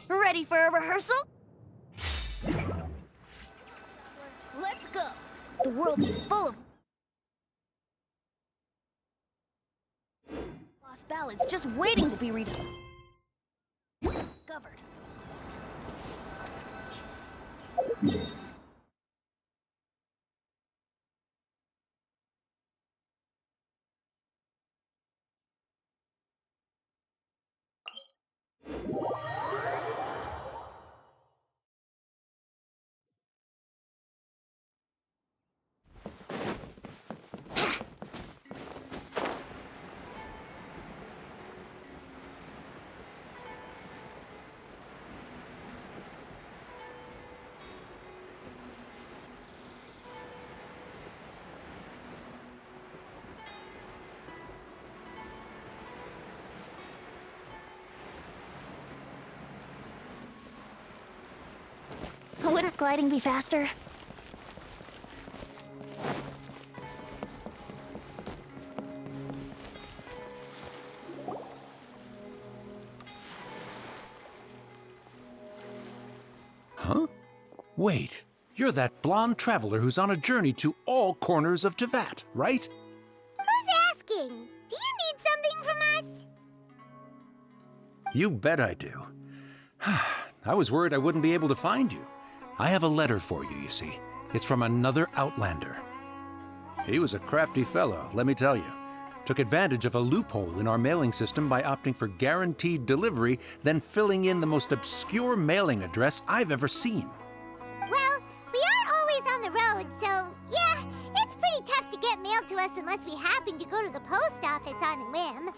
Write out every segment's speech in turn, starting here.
Ready for a rehearsal? Let's go! The world is full of lost ballads just waiting to be rediscovered. Wouldn't gliding be faster? Huh? Wait, you're that blonde traveler who's on a journey to all corners of Teyvat, right? Who's asking? Do you need something from us? You bet I do. I was worried I wouldn't be able to find you. I have a letter for you, you see. It's from another Outlander. He was a crafty fellow, let me tell you. Took advantage of a loophole in our mailing system by opting for guaranteed delivery, then filling in the most obscure mailing address I've ever seen. Well, we are always on the road, so yeah, it's pretty tough to get mail to us unless we happen to go to the post office on a whim.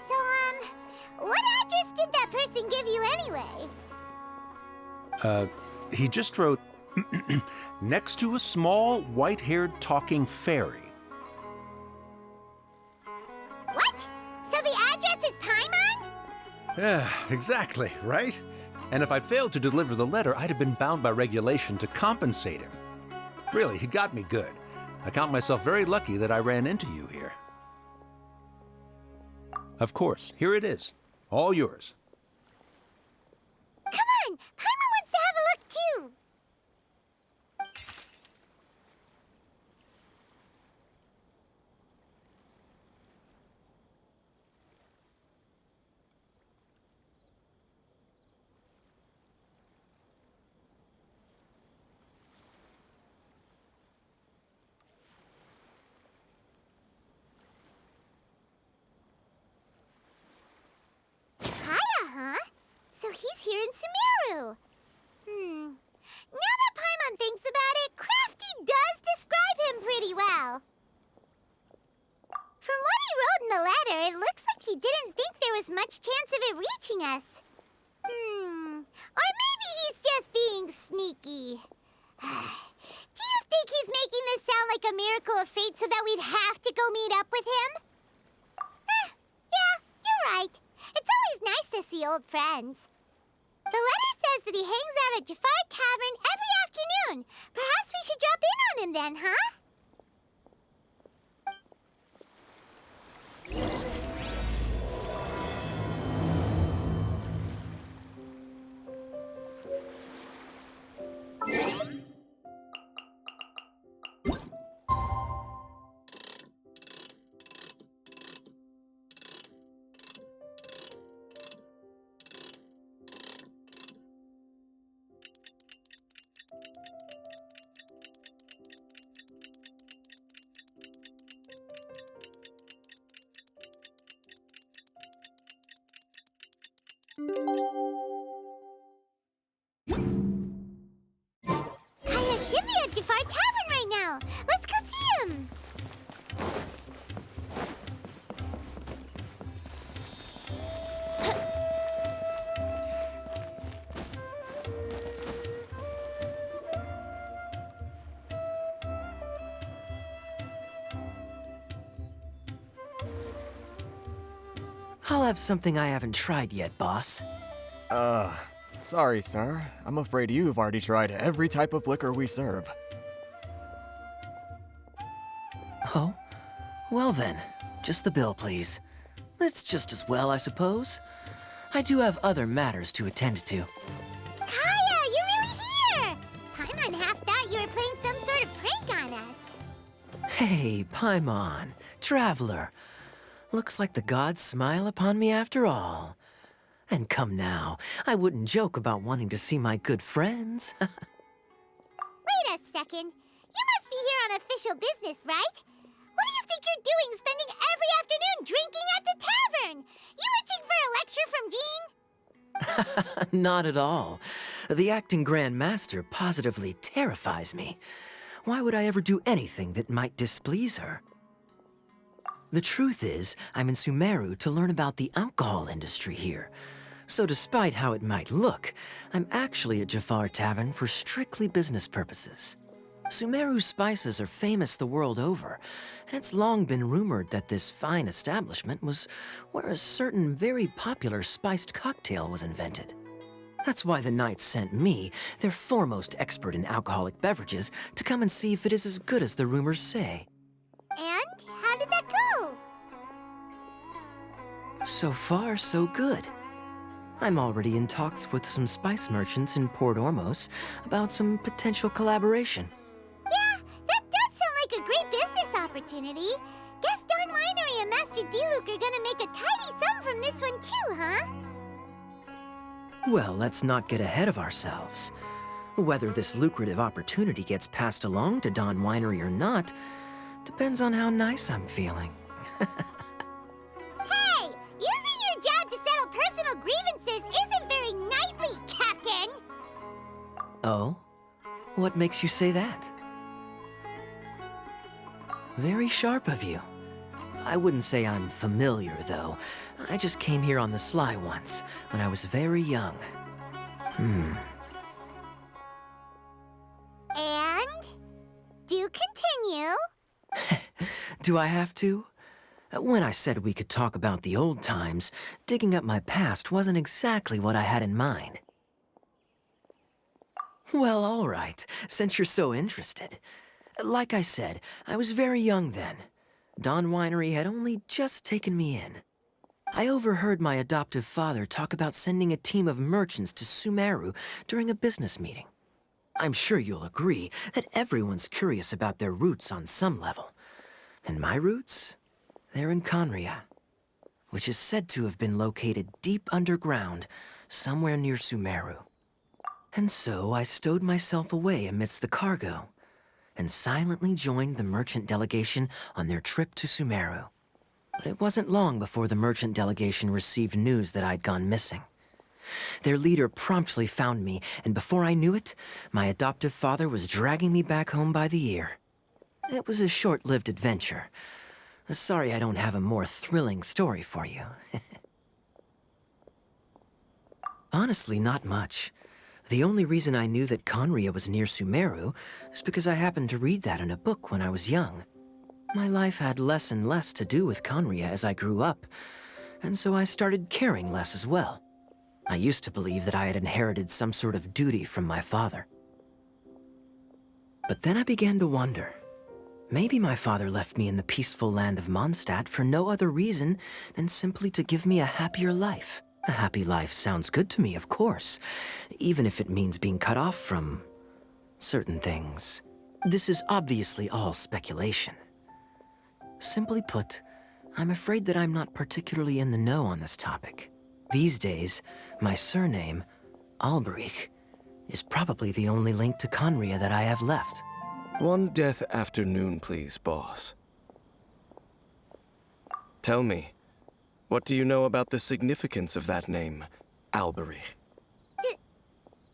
So, what address did that person give you anyway? He just wrote, next to a small, white-haired talking fairy. What? So the address is Paimon? Yeah, exactly, right? And if I'd failed to deliver the letter, I'd have been bound by regulation to compensate him. Really, he got me good. I count myself very lucky that I ran into you here. Of course, here it is. All yours. Come on! Paimon wants to have a look too! Kaya, huh? So he's here in Sumeru. Now that Paimon thinks about it, Crafty does describe him pretty well. From what he wrote in the letter, it looks like he didn't think there was much chance of it reaching us. Or maybe he's just being sneaky. Do you think he's making this sound like a miracle of fate so that we'd have to go meet up with him? Yeah, you're right. It's always nice to see old friends. The letter says that he hangs out at Jafar Tavern every afternoon. Perhaps we should drop in on him then, huh? Kaya should be at Jafar Tavern right now. Let's go see him. I'll have something I haven't tried yet, boss. Sorry, sir. I'm afraid you've already tried every type of liquor we serve. Oh? Well then, just the bill, please. It's just as well, I suppose. I do have other matters to attend to. Kaya, you're really here! Paimon half thought you were playing some sort of prank on us. Hey, Paimon, traveler. Looks like the gods smile upon me after all. And come now, I wouldn't joke about wanting to see my good friends. Wait a second. You must be here on official business, right? What do you think you're doing spending every afternoon drinking at the tavern? You itching for a lecture from Jean? Not at all. The acting Grand Master positively terrifies me. Why would I ever do anything that might displease her? The truth is, I'm in Sumeru to learn about the alcohol industry here. So despite how it might look, I'm actually at Jafar Tavern for strictly business purposes. Sumeru's spices are famous the world over, and it's long been rumored that this fine establishment was where a certain very popular spiced cocktail was invented. That's why the Knights sent me, their foremost expert in alcoholic beverages, to come and see if it is as good as the rumors say. And how did that go? So far, so good. I'm already in talks with some spice merchants in Port Ormos about some potential collaboration. Yeah, that does sound like a great business opportunity. Guess Don Winery and Master D-Luke are gonna make a tidy sum from this one too, huh? Well, let's not get ahead of ourselves. Whether this lucrative opportunity gets passed along to Don Winery or not depends on how nice I'm feeling. Hey, using your job to settle personal grievances isn't very knightly, Captain! Oh? What makes you say that? Very sharp of you. I wouldn't say I'm familiar, though. I just came here on the sly once, when I was very young. And? Do continue. Do I have to? When I said we could talk about the old times, digging up my past wasn't exactly what I had in mind. Well, all right, since you're so interested. Like I said, I was very young then. Don Winery had only just taken me in. I overheard my adoptive father talk about sending a team of merchants to Sumeru during a business meeting. I'm sure you'll agree that everyone's curious about their roots on some level. And my roots? They're in Conria, which is said to have been located deep underground, somewhere near Sumeru. And so I stowed myself away amidst the cargo, and silently joined the merchant delegation on their trip to Sumeru. But it wasn't long before the merchant delegation received news that I'd gone missing. Their leader promptly found me, and before I knew it, my adoptive father was dragging me back home by the ear. It was a short-lived adventure. Sorry I don't have a more thrilling story for you. Honestly, not much. The only reason I knew that Conria was near Sumeru is because I happened to read that in a book when I was young. My life had less and less to do with Conria as I grew up, and so I started caring less as well. I used to believe that I had inherited some sort of duty from my father. But then I began to wonder. Maybe my father left me in the peaceful land of Mondstadt for no other reason than simply to give me a happier life. A happy life sounds good to me, of course, even if it means being cut off from certain things. This is obviously all speculation. Simply put, I'm afraid that I'm not particularly in the know on this topic. These days, my surname, Aygcgegduwabai, is probably the only link to Conria that I have left. One death afternoon, please, boss. Tell me, what do you know about the significance of that name, Aygcgegduwabai?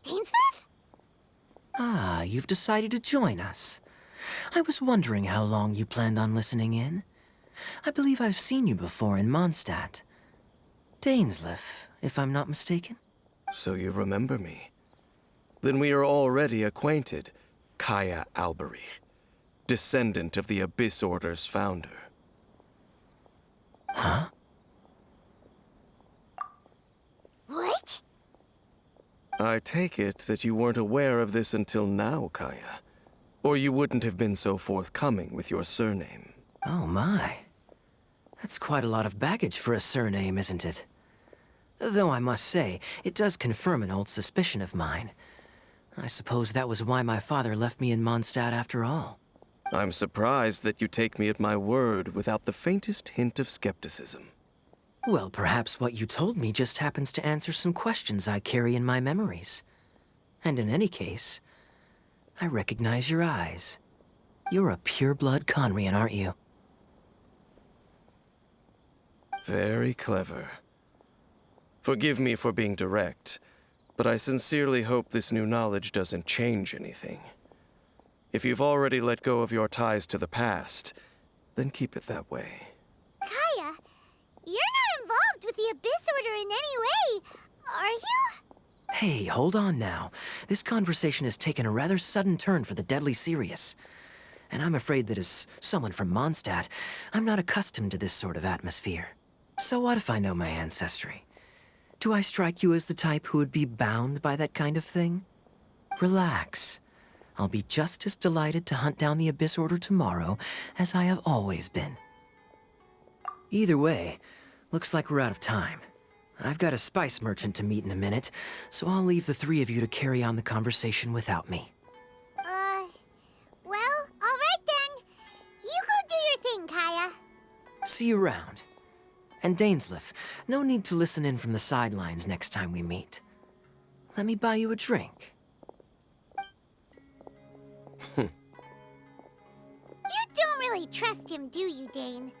Dainsleif? Ah, you've decided to join us. I was wondering how long you planned on listening in. I believe I've seen you before in Mondstadt. Dainsleif, if I'm not mistaken. So you remember me. Then we are already acquainted, Kaya Aygcgegduwabai, descendant of the Abyss Order's founder. Huh? What? I take it that you weren't aware of this until now, Kaya. Or you wouldn't have been so forthcoming with your surname. Oh my. That's quite a lot of baggage for a surname, isn't it? Though I must say, it does confirm an old suspicion of mine. I suppose that was why my father left me in Mondstadt after all. I'm surprised that you take me at my word without the faintest hint of skepticism. Well, perhaps what you told me just happens to answer some questions I carry in my memories. And in any case, I recognize your eyes. You're a pure-blood Conrian, aren't you? Very clever. Forgive me for being direct, but I sincerely hope this new knowledge doesn't change anything. If you've already let go of your ties to the past, then keep it that way. Kaya, you're not involved with the Abyss Order in any way, are you? Hey, hold on now. This conversation has taken a rather sudden turn for the deadly serious. And I'm afraid that as someone from Mondstadt, I'm not accustomed to this sort of atmosphere. So what if I know my ancestry? Do I strike you as the type who would be bound by that kind of thing? Relax. I'll be just as delighted to hunt down the Abyss Order tomorrow as I have always been. Either way, looks like we're out of time. I've got a spice merchant to meet in a minute, so I'll leave the three of you to carry on the conversation without me. Well, all right then. You go do your thing, Kaya. See you around. And Dainsleif, no need to listen in from the sidelines next time we meet. Let me buy you a drink. You don't really trust him, do you, Dane?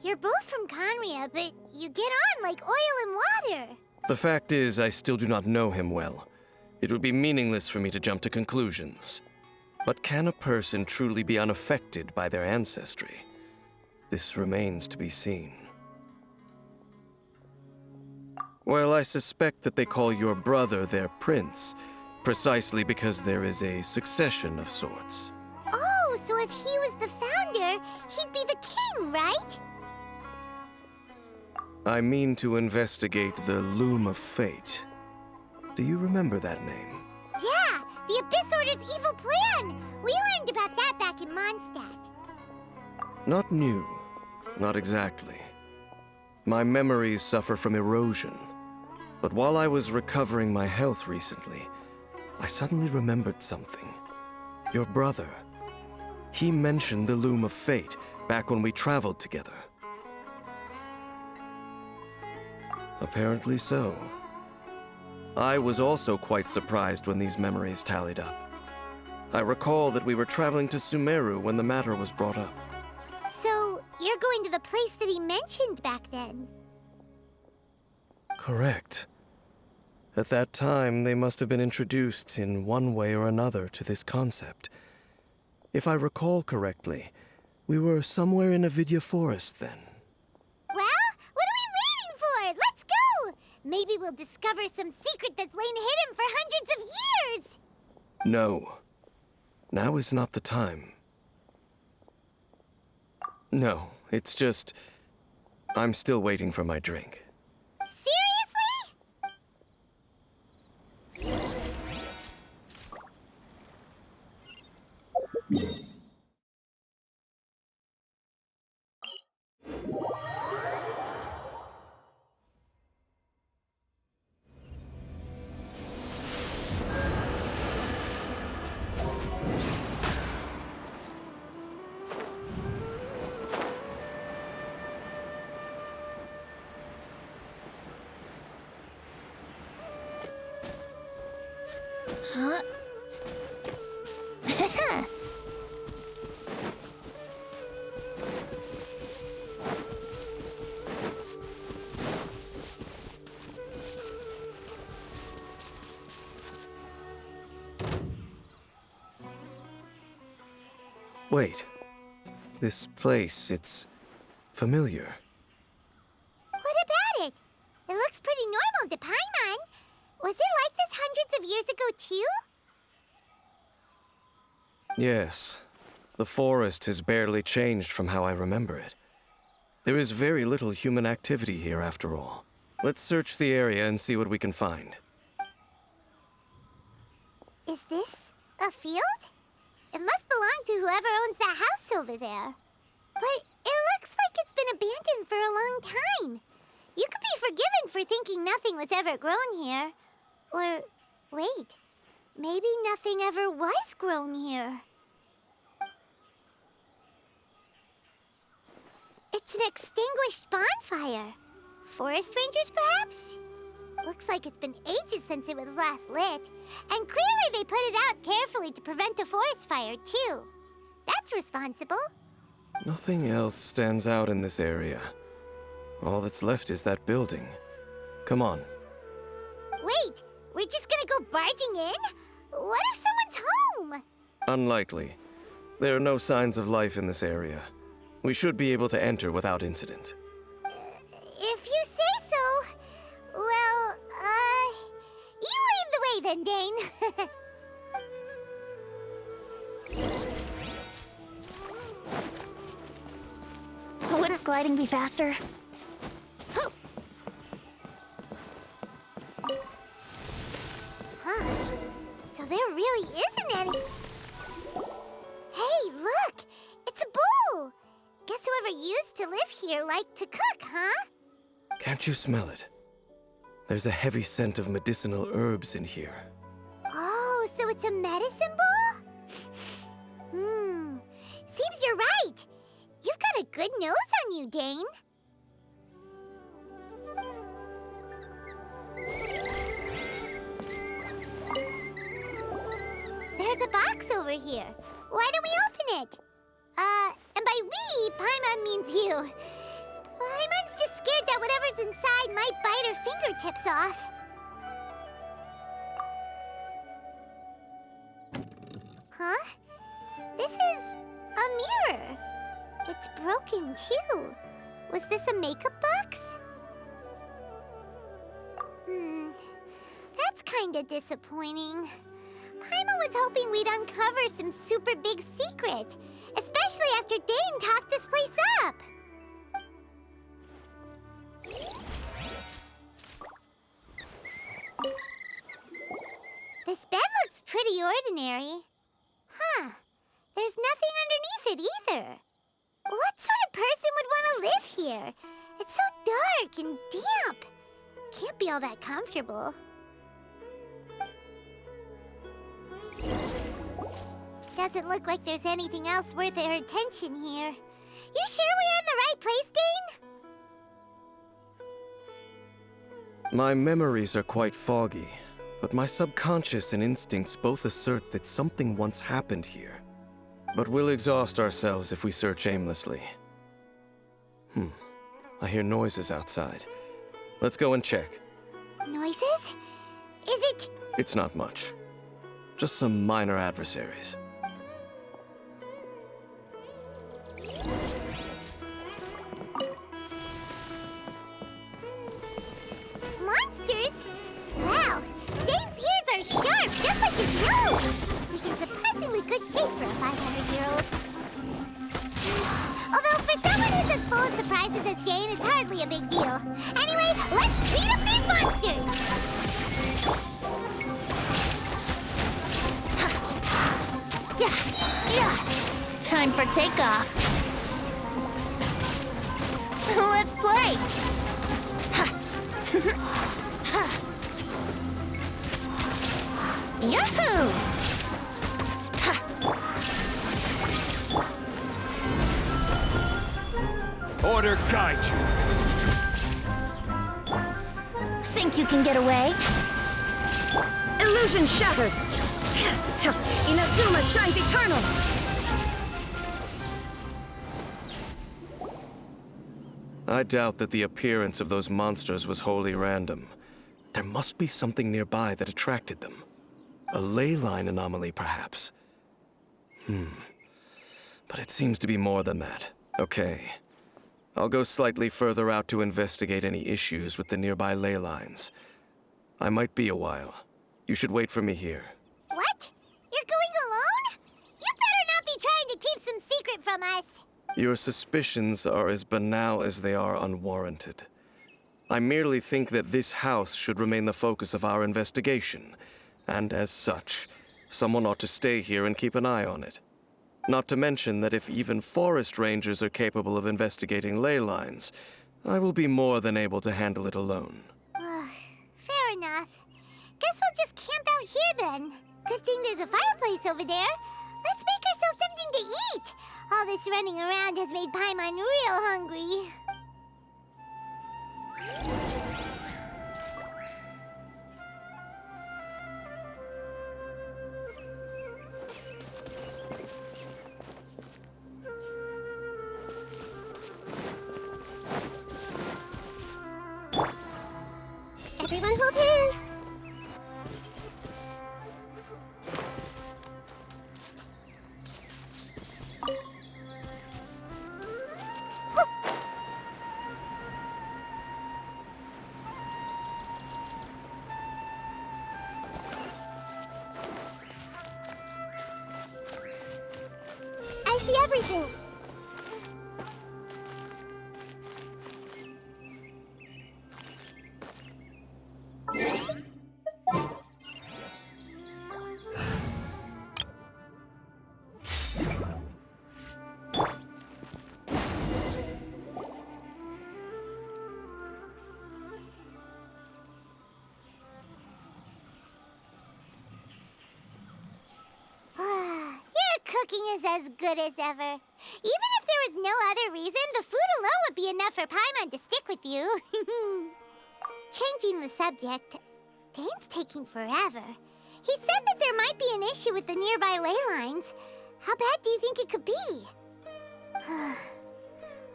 You're both from Conria, but you get on like oil and water. The fact is, I still do not know him well. It would be meaningless for me to jump to conclusions. But can a person truly be unaffected by their ancestry? This remains to be seen. Well, I suspect that they call your brother their prince, precisely because there is a succession of sorts. Oh, so if he was the founder, he'd be the king, right? I mean to investigate the Loom of Fate. Do you remember that name? Yeah, the Abyss Order's evil plan. We learned about that back in Mondstadt. Not new. Not exactly. My memories suffer from erosion. But while I was recovering my health recently, I suddenly remembered something. Your brother. He mentioned the Loom of Fate back when we traveled together. Apparently so. I was also quite surprised when these memories tallied up. I recall that we were traveling to Sumeru when the matter was brought up. So, you're going to the place that he mentioned back then? Correct. At that time, they must have been introduced in one way or another to this concept. If I recall correctly, we were somewhere in Avidya Forest then. Well, what are we waiting for? Let's go! Maybe we'll discover some secret that's lain hidden for hundreds of years! No. Now is not the time. No, it's just... I'm still waiting for my drink. Huh? Wait. This place, it's familiar. What about it? It looks pretty normal to Paimon. Was it like this hundreds of years ago, too? Yes. The forest has barely changed from how I remember it. There is very little human activity here, after all. Let's search the area and see what we can find. Is this a field? It must belong to whoever owns that house over there. But it looks like it's been abandoned for a long time. You could be forgiven for thinking nothing was ever grown here. Or, wait, maybe nothing ever was grown here. It's an extinguished bonfire. Forest rangers, perhaps? Looks like it's been ages since it was last lit. And clearly they put it out carefully to prevent a forest fire, too. That's responsible. Nothing else stands out in this area. All that's left is that building. Come on. Wait, we're just gonna go barging in? What if someone's home? Unlikely. There are no signs of life in this area. We should be able to enter without incident. If you say so. Well, you lead the way then, Dane. Wouldn't gliding be faster? Huh. So there really isn't any. Hey, look! It's a bull! Guess whoever used to live here liked to cook, huh? Can't you smell it? There's a heavy scent of medicinal herbs in here. Oh, so it's a medicine bull? Seems you're right. You've got a good nose on you, Dane. There's a box over here. Why don't we open it? And by we, Paimon means you. Paimon's just scared that whatever's inside might bite her fingertips off. Huh? This is a mirror. It's broken, too. Was this a makeup box? That's kinda disappointing. Paimon was hoping we'd uncover some super big secret, especially after Dane talked this place up. This bed looks pretty ordinary. Huh. There's nothing underneath it either. What sort of person would want to live here? It's so dark and damp. Can't be all that comfortable. Doesn't look like there's anything else worth our attention here. You sure we're in the right place, Dane? My memories are quite foggy, but my subconscious and instincts both assert that something once happened here. But we'll exhaust ourselves if we search aimlessly. I hear noises outside. Let's go and check. Noises? Is it... It's not much. Just some minor adversaries. monsters? Wow, Dane's ears are sharp, just like his nose! He's in surprisingly good shape for a 500-year-old. Although for someone who's as full of surprises as Dane, it's hardly a big deal. Anyway, let's beat up these monsters! Yeah. Time for takeoff. Let's play. Yahoo! Order guide you. Think you can get away? Illusion shattered! Inazuma shines eternal! I doubt that the appearance of those monsters was wholly random. There must be something nearby that attracted them. A ley line anomaly, perhaps. But it seems to be more than that. Okay. I'll go slightly further out to investigate any issues with the nearby ley lines. I might be a while. You should wait for me here. What? You're going alone? You better not be trying to keep some secret from us. Your suspicions are as banal as they are unwarranted. I merely think that this house should remain the focus of our investigation, and as such, someone ought to stay here and keep an eye on it. Not to mention that if even forest rangers are capable of investigating ley lines, I will be more than able to handle it alone. Fair enough. Guess we'll just camp out here then. Good thing there's a fireplace over there. Let's make ourselves something to eat. All this running around has made Paimon real hungry. Everyone hold hands. I see everything. Your cooking is as good as ever. Even if there was no other reason, the food alone would be enough for Paimon to stick with you. Changing the subject, Dane's taking forever. He said that there might be an issue with the nearby ley lines. How bad do you think it could be?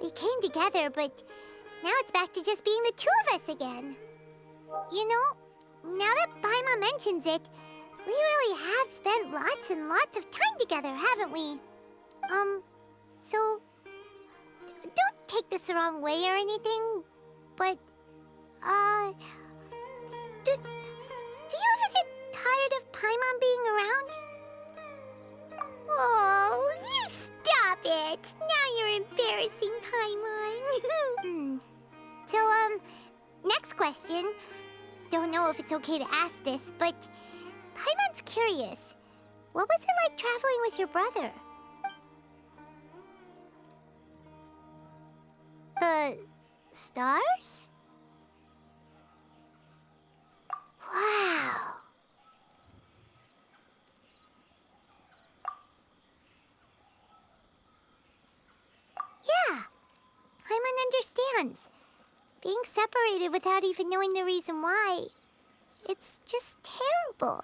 We came together, but now it's back to just being the two of us again. You know, now that Paimon mentions it, we really have spent lots and lots of time together, haven't we? So, don't take this the wrong way or anything, but, do you ever get tired of Paimon being around? Oh, you stop it! Now you're embarrassing Paimon. So, next question. Don't know if it's okay to ask this, but Paimon's curious. What was it like traveling with your brother? The stars? Wow. Yeah, Paimon understands. Being separated without even knowing the reason why, it's just terrible.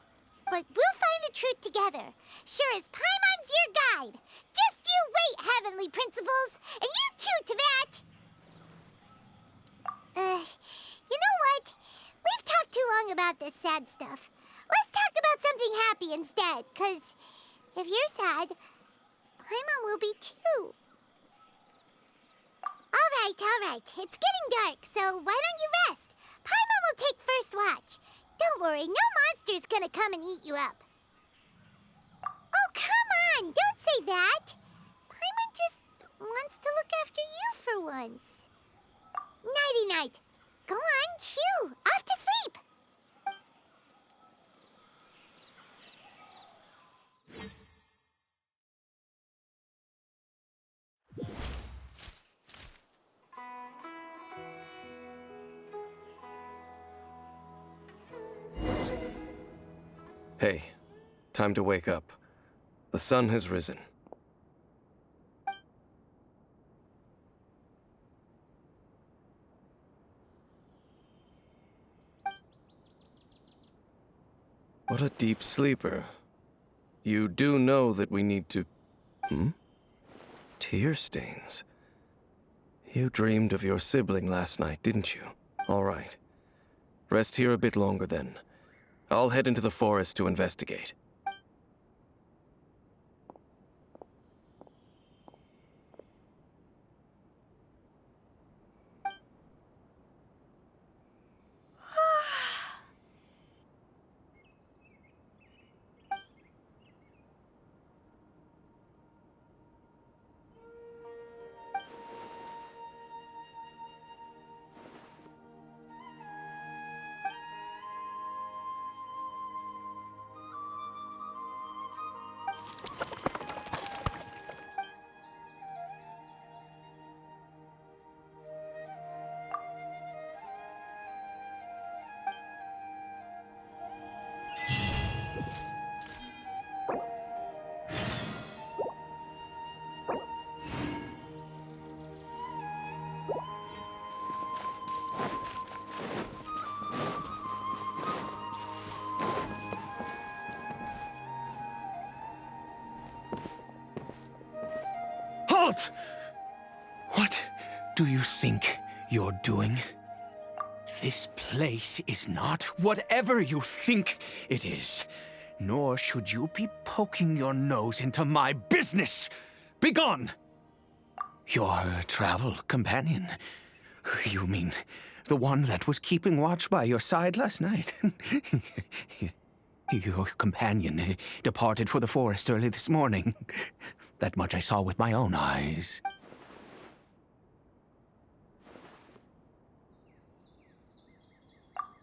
But we'll find the truth together. Sure as Paimon's your guide. Just you wait, heavenly principles, and you too, Teyvat. You know what? We've talked too long about this sad stuff. Let's talk about something happy instead, 'cause if you're sad, Paimon will be too. All right. It's getting dark, so why don't you rest? Paimon will take first watch. Don't worry, no monster's gonna come and eat you up. Oh, come on! Don't say that! Paimon just wants to look after you for once. Nighty-night. Go on, shoo! Off to sleep! Hey, time to wake up. The sun has risen. What a deep sleeper. You do know that we need to... Tear stains. You dreamed of your sibling last night, didn't you? All right. Rest here a bit longer then. I'll head into the forest to investigate. Halt! What do you think you're doing? This place is not whatever you think it is. Nor should you be poking your nose into my business. Begone! Your travel companion. You mean the one that was keeping watch by your side last night? Your companion departed for the forest early this morning. That much I saw with my own eyes.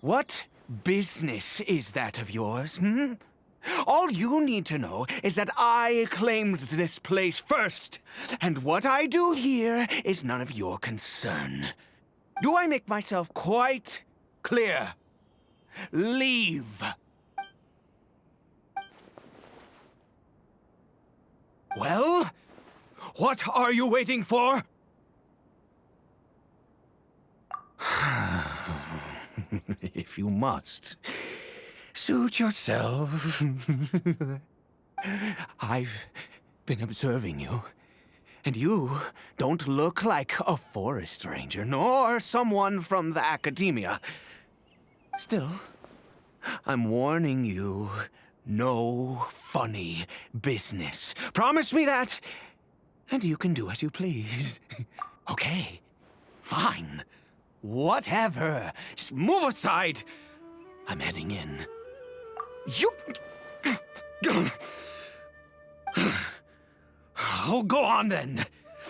What business is that of yours, hmm? All you need to know is that I claimed this place first, and what I do here is none of your concern. Do I make myself quite clear? Leave. Well, what are you waiting for? If you must, suit yourself. I've been observing you, and you don't look like a forest ranger, nor someone from the academia. Still, I'm warning you, no funny business. Promise me that, and you can do as you please. Okay, fine. Whatever. Just move aside. I'm heading in. You... Oh, go on then.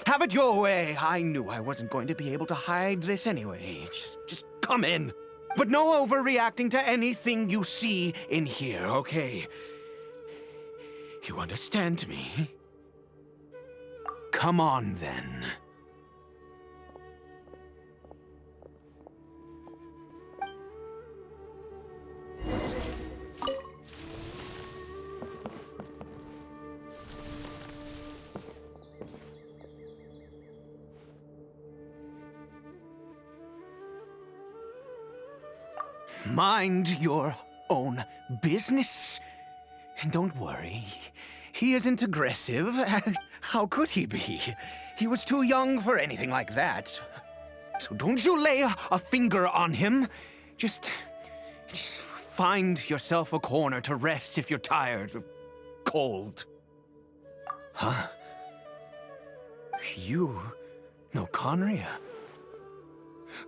Have it your way. I knew I wasn't going to be able to hide this anyway. Just come in. But no overreacting to anything you see in here, okay? You understand me? Come on then. Mind your own business. And don't worry, he isn't aggressive. How could he be? He was too young for anything like that. So don't you lay a finger on him. Just find yourself a corner to rest if you're tired or cold. Huh? You know Conria?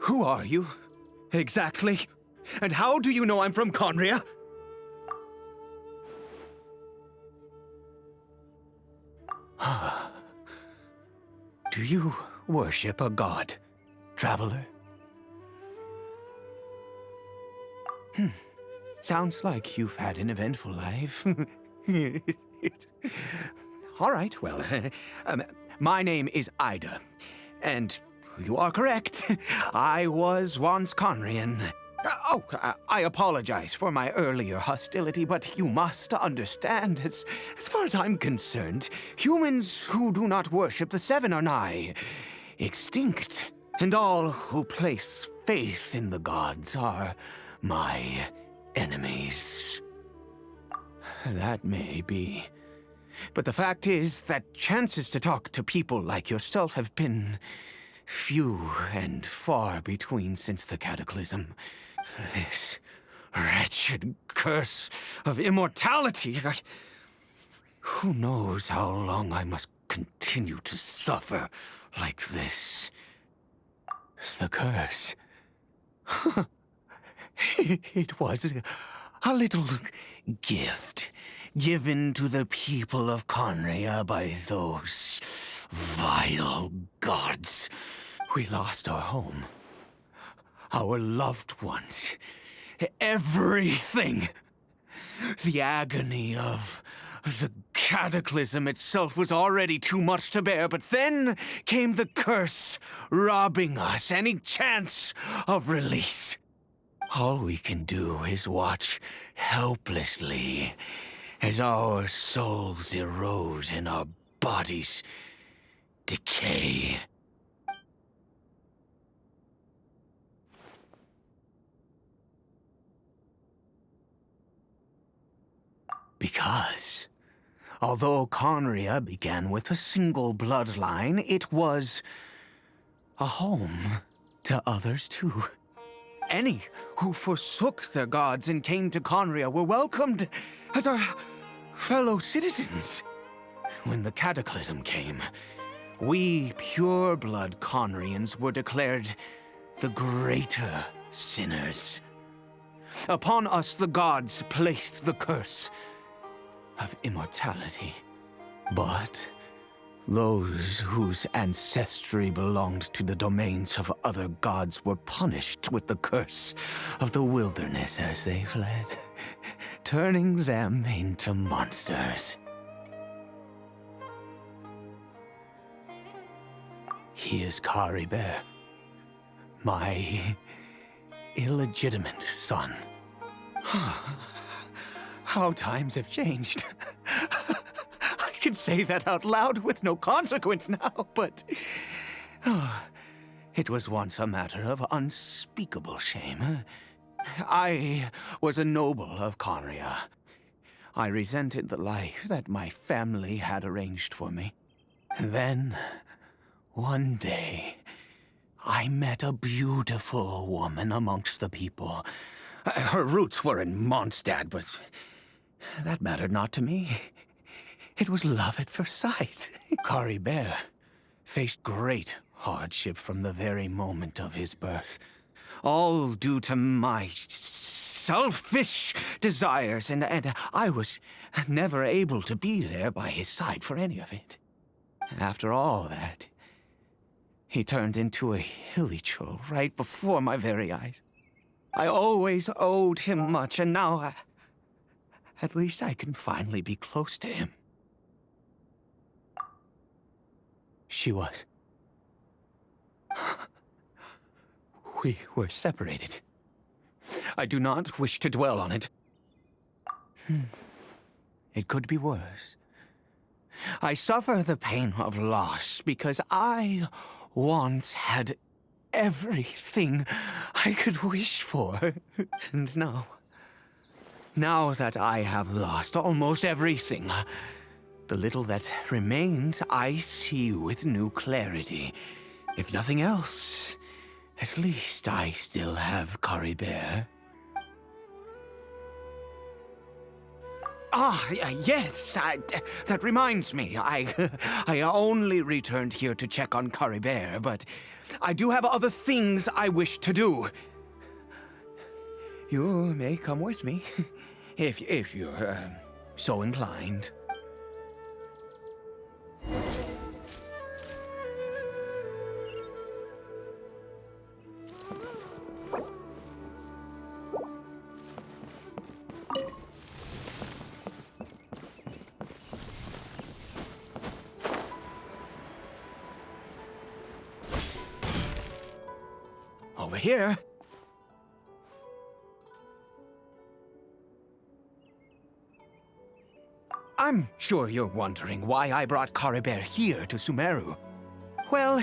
Who are you, exactly? And how do you know I'm from Conria? Do you worship a god, traveler? Sounds like you've had an eventful life. All right, well, my name is Ida, and you are correct. I was once Conrian. I apologize for my earlier hostility, but you must understand, as far as I'm concerned, humans who do not worship the Seven are nigh extinct, and all who place faith in the gods are my enemies. That may be, but the fact is that chances to talk to people like yourself have been few and far between since the cataclysm. This wretched curse of immortality. Who knows how long I must continue to suffer like this? The curse. It was a little gift given to the people of Conria by those vile gods. We lost our home. Our loved ones. Everything. The agony of the cataclysm itself was already too much to bear, but then came the curse, robbing us any chance of release. All we can do is watch helplessly as our souls erode and our bodies decay. Because, although Conria began with a single bloodline, it was a home to others too. Any who forsook their gods and came to Conria were welcomed as our fellow citizens. When the cataclysm came, we pure-blood Conrians were declared the greater sinners. Upon us the gods placed the curse of immortality. But those whose ancestry belonged to the domains of other gods were punished with the curse of the wilderness as they fled, turning them into monsters. He is Caribert, my illegitimate son. How times have changed. I can say that out loud with no consequence now, but it was once a matter of unspeakable shame. I was a noble of Conria. I resented the life that my family had arranged for me. Then, one day, I met a beautiful woman amongst the people. Her roots were in Mondstadt, but that mattered not to me. It was love at first sight. Caribert faced great hardship from the very moment of his birth. All due to my selfish desires, and I was never able to be there by his side for any of it. After all that, he turned into a hilly troll right before my very eyes. I always owed him much, and now at least I can finally be close to him. She was. We were separated. I do not wish to dwell on it. It could be worse. I suffer the pain of loss because I once had everything I could wish for. And now that I have lost almost everything, the little that remains I see with new clarity. If nothing else, at least I still have Caribert. Yes, that reminds me. I only returned here to check on Caribert, but I do have other things I wish to do. You may come with me, if you're so inclined. Over here. I'm sure you're wondering why I brought Caribert here to Sumeru. Well,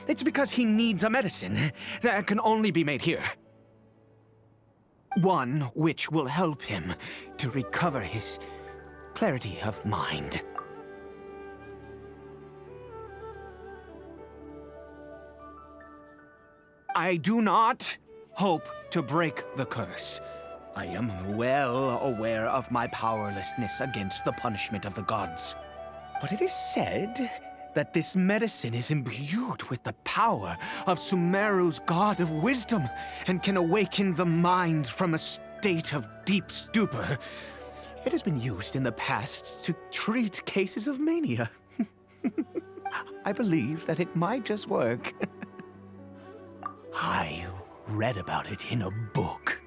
it's because he needs a medicine that can only be made here. One which will help him to recover his clarity of mind. I do not hope to break the curse. I am well aware of my powerlessness against the punishment of the gods. But it is said that this medicine is imbued with the power of Sumeru's god of wisdom and can awaken the mind from a state of deep stupor. It has been used in the past to treat cases of mania. I believe that it might just work. I read about it in a book.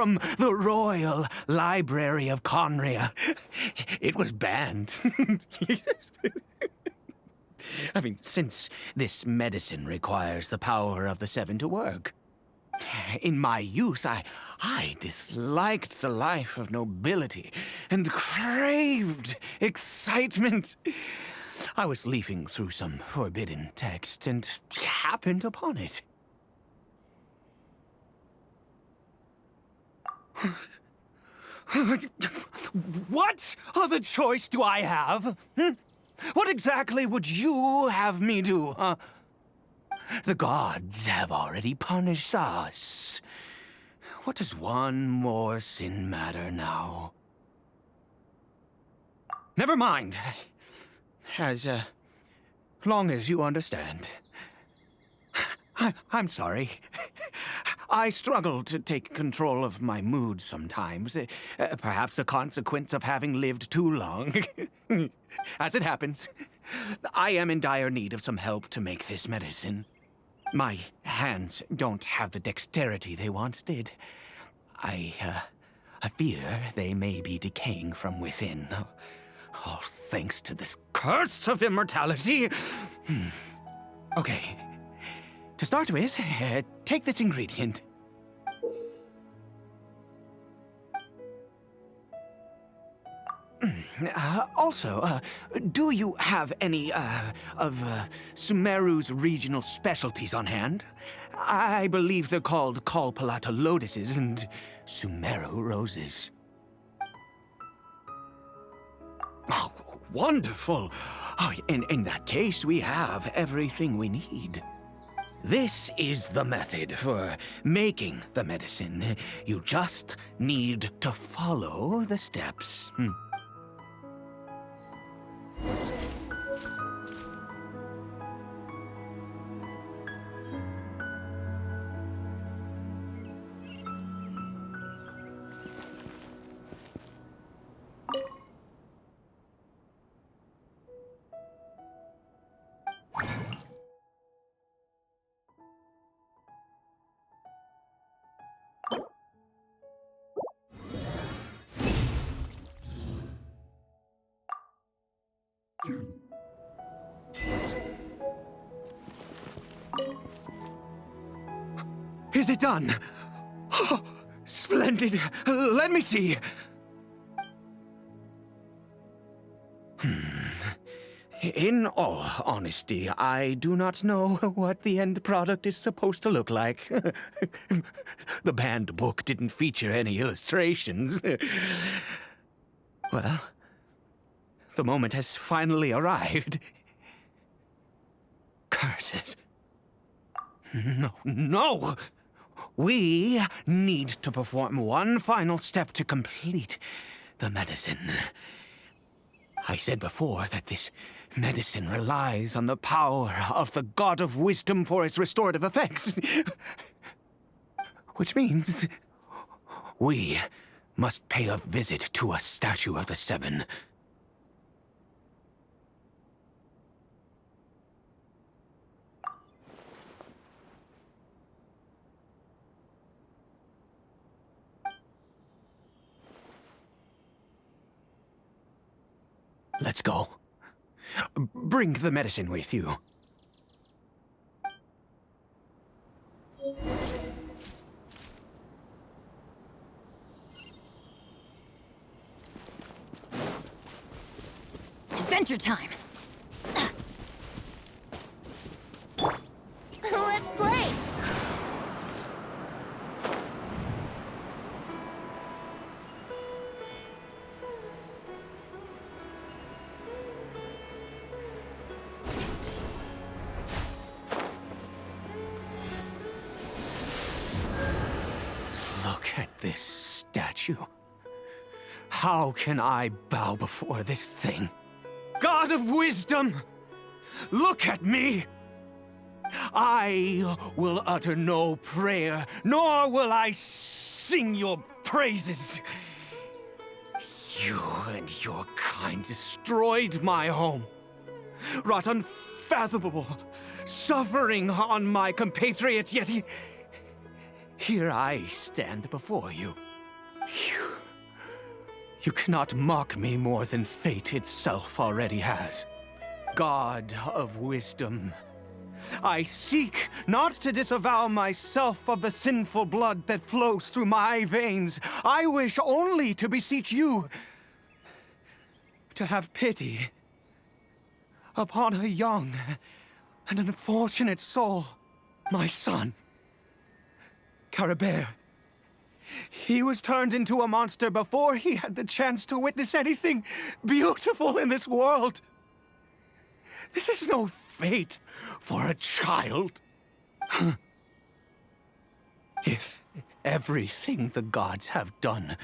from the Royal Library of Conria. It was banned. I mean, since this medicine requires the power of the seven to work. In my youth, I disliked the life of nobility and craved excitement. I was leafing through some forbidden text and happened upon it. What other choice do I have? What exactly would you have me do, huh? The gods have already punished us. What does one more sin matter now? Never mind. As long as you understand. I'm sorry. I struggle to take control of my mood sometimes. Perhaps a consequence of having lived too long. As it happens, I am in dire need of some help to make this medicine. My hands don't have the dexterity they once did. I fear they may be decaying from within. All thanks to this curse of immortality. Okay. To start with, take this ingredient. Also, do you have any, of Sumeru's regional specialties on hand? I believe they're called Kalpalata lotuses and Sumeru roses. Oh, wonderful! Oh, in that case, we have everything we need. This is the method for making the medicine. You just need to follow the steps. Is it done? Oh, splendid. Let me see. In all honesty, I do not know what the end product is supposed to look like. The banned book didn't feature any illustrations. Well, the moment has finally arrived. Curses. No! We need to perform one final step to complete the medicine. I said before that this medicine relies on the power of the God of Wisdom for its restorative effects. Which means we must pay a visit to a statue of the Seven. Let's go. Bring the medicine with you. Adventure time! Let's play! Look at this statue. How can I bow before this thing? God of Wisdom! Look at me! I will utter no prayer, nor will I sing your praises. You and your kind destroyed my home, wrought unfathomable suffering on my compatriots, yet here I stand before you, You cannot mock me more than fate itself already has. God of wisdom, I seek not to disavow myself of the sinful blood that flows through my veins. I wish only to beseech you to have pity upon a young and unfortunate soul, my son, Caribert. He was turned into a monster before he had the chance to witness anything beautiful in this world. This is no fate for a child. If everything the gods have done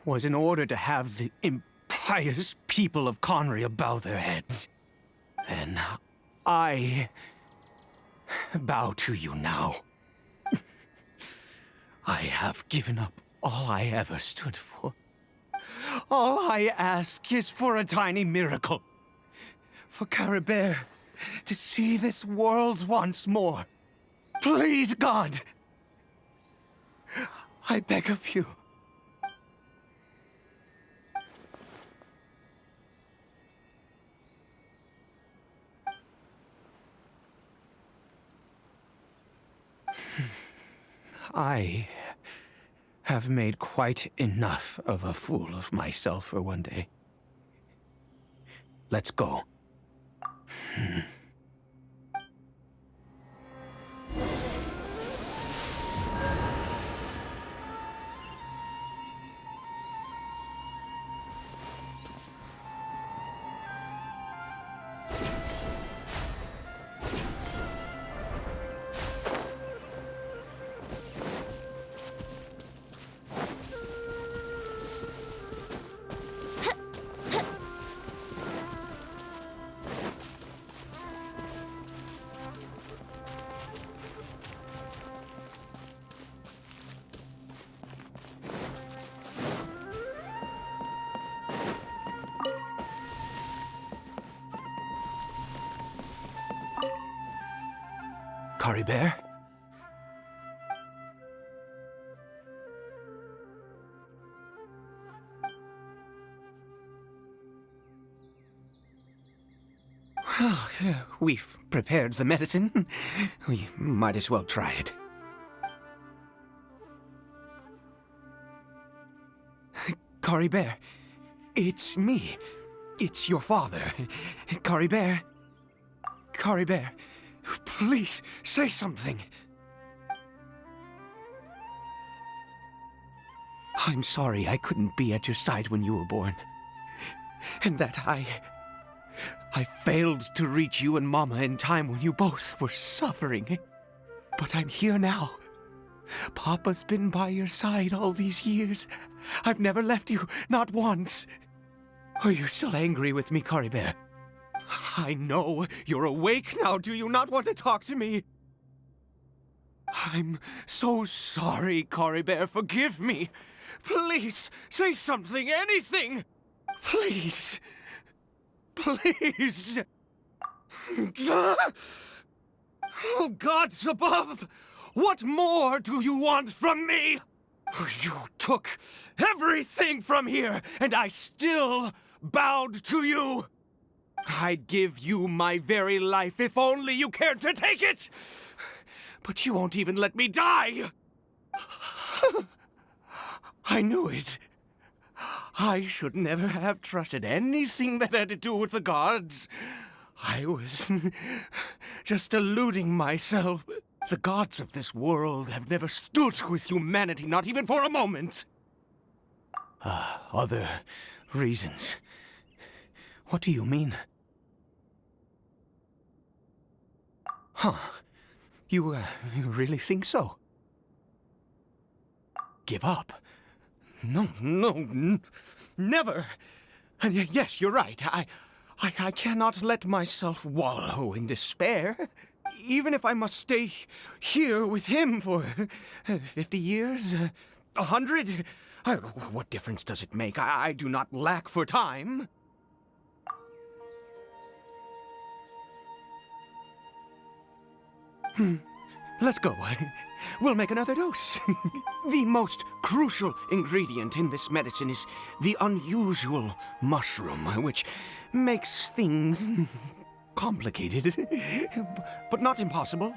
was in order to have the impious people of Conria bow their heads, then I bow to you now. I have given up all I ever stood for. All I ask is for a tiny miracle. For Caribert to see this world once more. Please, God! I beg of you. I have made quite enough of a fool of myself for one day. Let's go. Caribert? Well, we've prepared the medicine. We might as well try it. Caribert, it's me. It's your father. Caribert. Caribert, please say something. I'm sorry I couldn't be at your side when you were born. And that I failed to reach you and Mama in time when you both were suffering. But I'm here now. Papa's been by your side all these years. I've never left you, not once. Are you still angry with me, Caribert? I know you're awake now. Do you not want to talk to me? I'm so sorry, Caribert. Forgive me. Please, say something, anything. Please. Please. Oh, gods above! What more do you want from me? You took everything from here, and I still bowed to you. I'd give you my very life if only you cared to take it. But you won't even let me die. I knew it. I should never have trusted anything that had to do with the gods. I was just deluding myself. The gods of this world have never stood with humanity, not even for a moment. Other reasons. What do you mean? Huh. You really think so? Give up? No, never. And yes, you're right. I cannot let myself wallow in despair. Even if I must stay here with him for 50 years, 100, what difference does it make? I do not lack for time. let's go. We'll make another dose. The most crucial ingredient in this medicine is the unusual mushroom, which makes things complicated, but not impossible.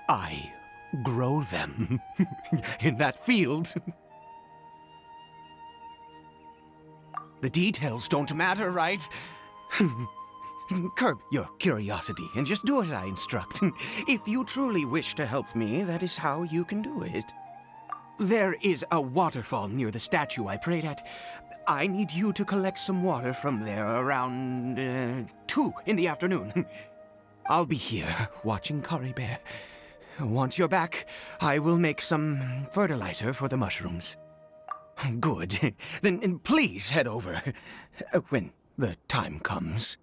I grow them in that field. The details don't matter, right? Curb your curiosity and just do as I instruct. If you truly wish to help me, that is how you can do it. There is a waterfall near the statue I prayed at. I need you to collect some water from there around 2 in the afternoon. I'll be here watching Caribert. Once you're back, I will make some fertilizer for the mushrooms. Good. Then please head over when the time comes.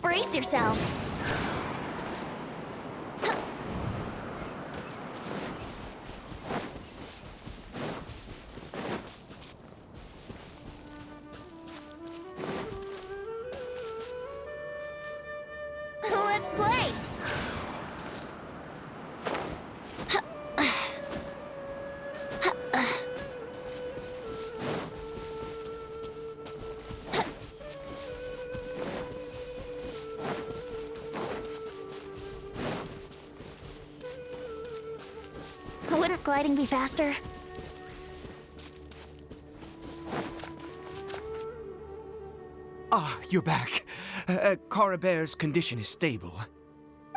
Brace yourselves. Let's play. Wouldn't gliding be faster? Ah, you're back. Caribert's condition is stable.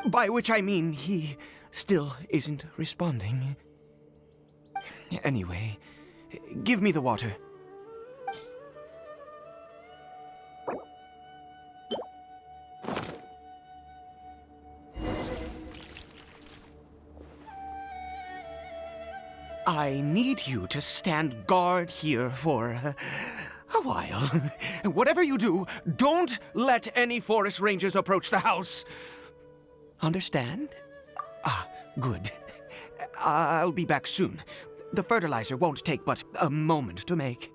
By which I mean he still isn't responding. Anyway, give me the water. I need you to stand guard here for a while. Whatever you do, don't let any forest rangers approach the house. Understand? Ah, good. I'll be back soon. The fertilizer won't take but a moment to make.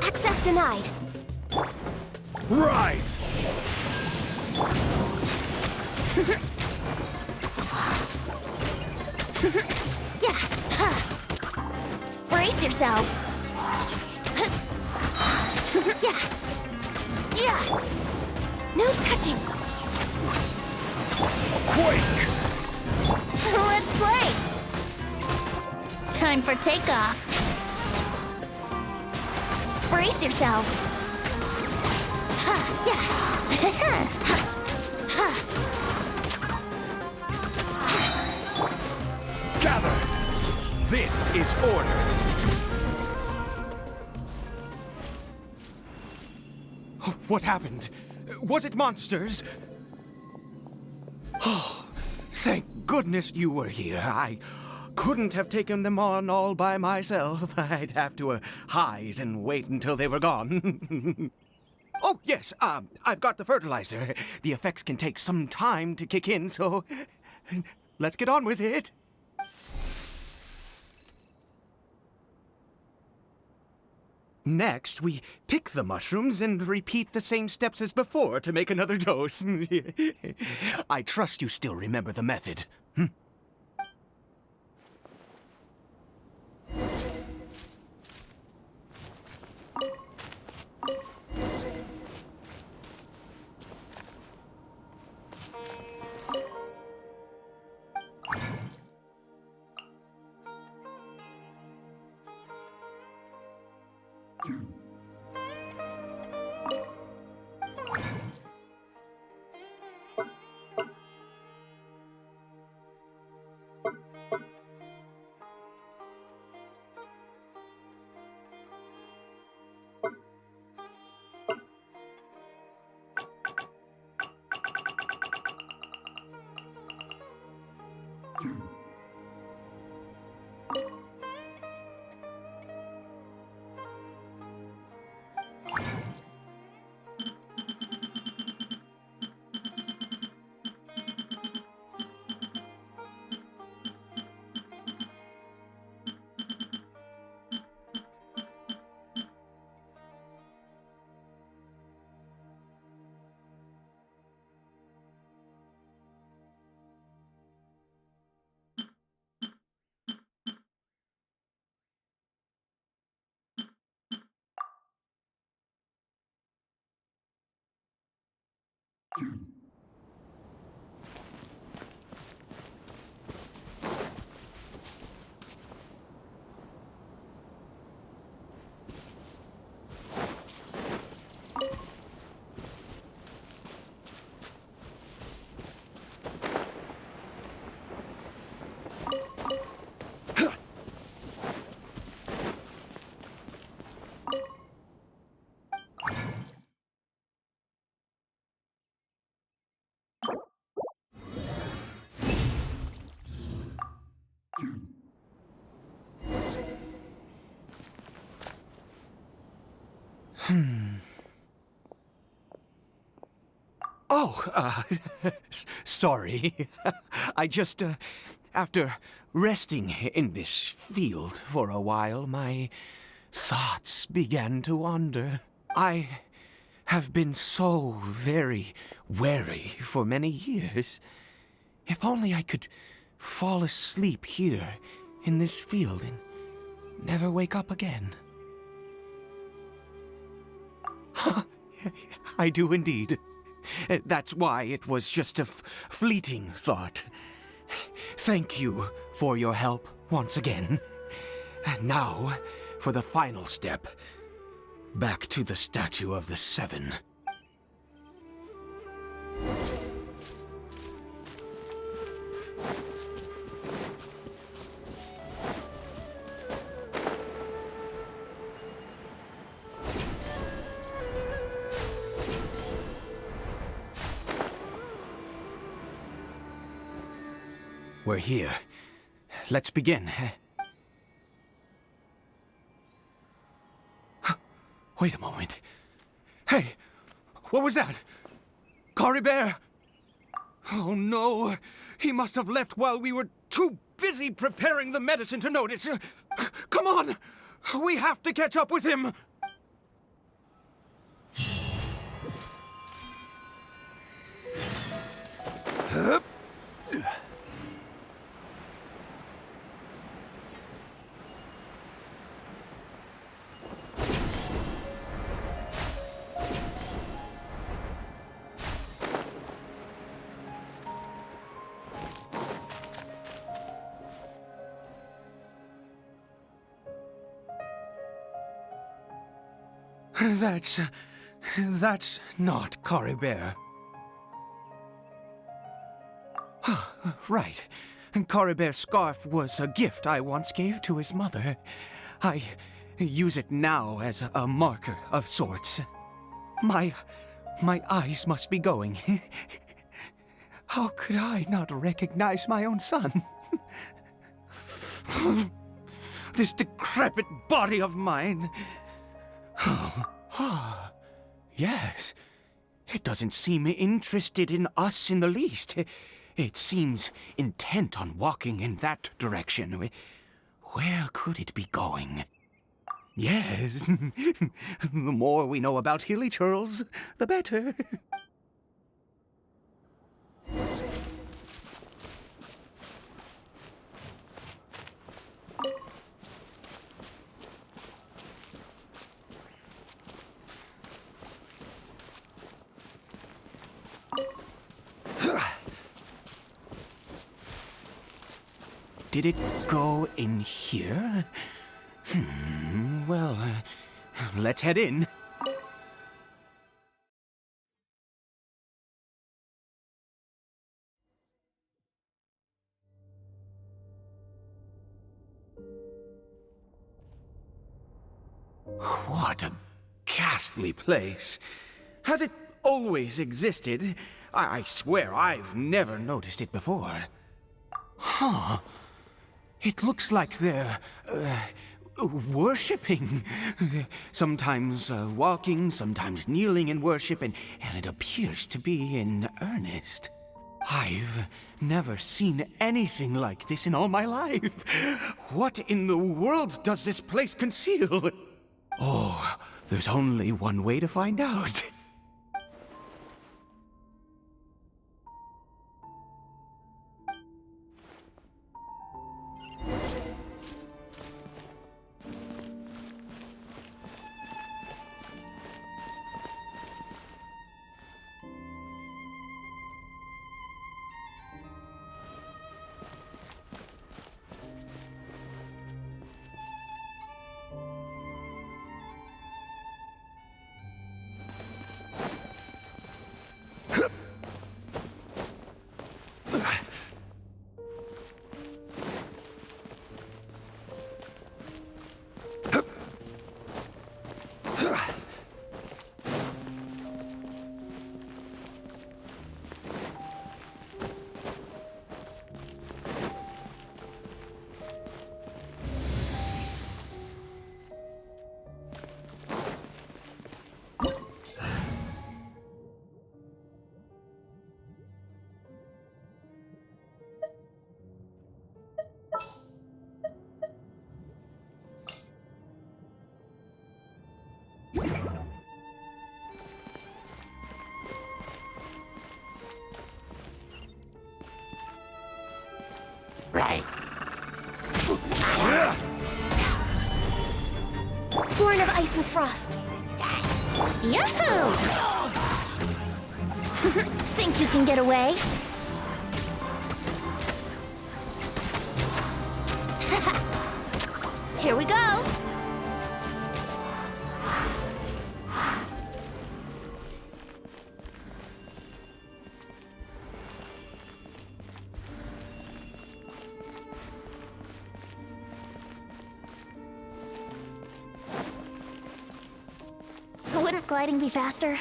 Access denied. Rise! Yeah. Brace yourselves. Yeah. Yeah. No touching. Quake! Let's play. Time for takeoff. Brace yourselves. Ha, yeah. Ha. Gather! This is order. What happened? Was it monsters? Oh, thank goodness you were here. I couldn't have taken them on all by myself. I'd have to hide and wait until they were gone. Oh, yes, I've got the fertilizer. The effects can take some time to kick in, so let's get on with it. Next, we pick the mushrooms and repeat the same steps as before to make another dose. I trust you still remember the method. Oh, sorry. I just, after resting in this field for a while, my thoughts began to wander. I have been so very wary for many years. If only I could fall asleep here in this field and never wake up again. I do indeed. That's why it was just a fleeting thought. Thank you for your help once again. And now, for the final step. Back to the Statue of the Seven. We're here. Let's begin. Wait a moment. Hey, what was that? Caribert! Oh no, he must have left while we were too busy preparing the medicine to notice. Come on, we have to catch up with him. That's not Caribert. Right. Caribert's scarf was a gift I once gave to his mother. I use it now as a marker of sorts. My eyes must be going. How could I not recognize my own son? This decrepit body of mine. Yes. It doesn't seem interested in us in the least. It seems intent on walking in that direction. Where could it be going? Yes. The more we know about hilly churls, the better. Did it go in here? Well, let's head in. What a ghastly place. Has it always existed? I swear I've never noticed it before. Huh. It looks like they're, worshipping. Sometimes walking, sometimes kneeling in worship, and it appears to be in earnest. I've never seen anything like this in all my life. What in the world does this place conceal? Oh, there's only one way to find out. Born of ice and frost. Yahoo! Think you can get away? Here we go. Wouldn't gliding be faster?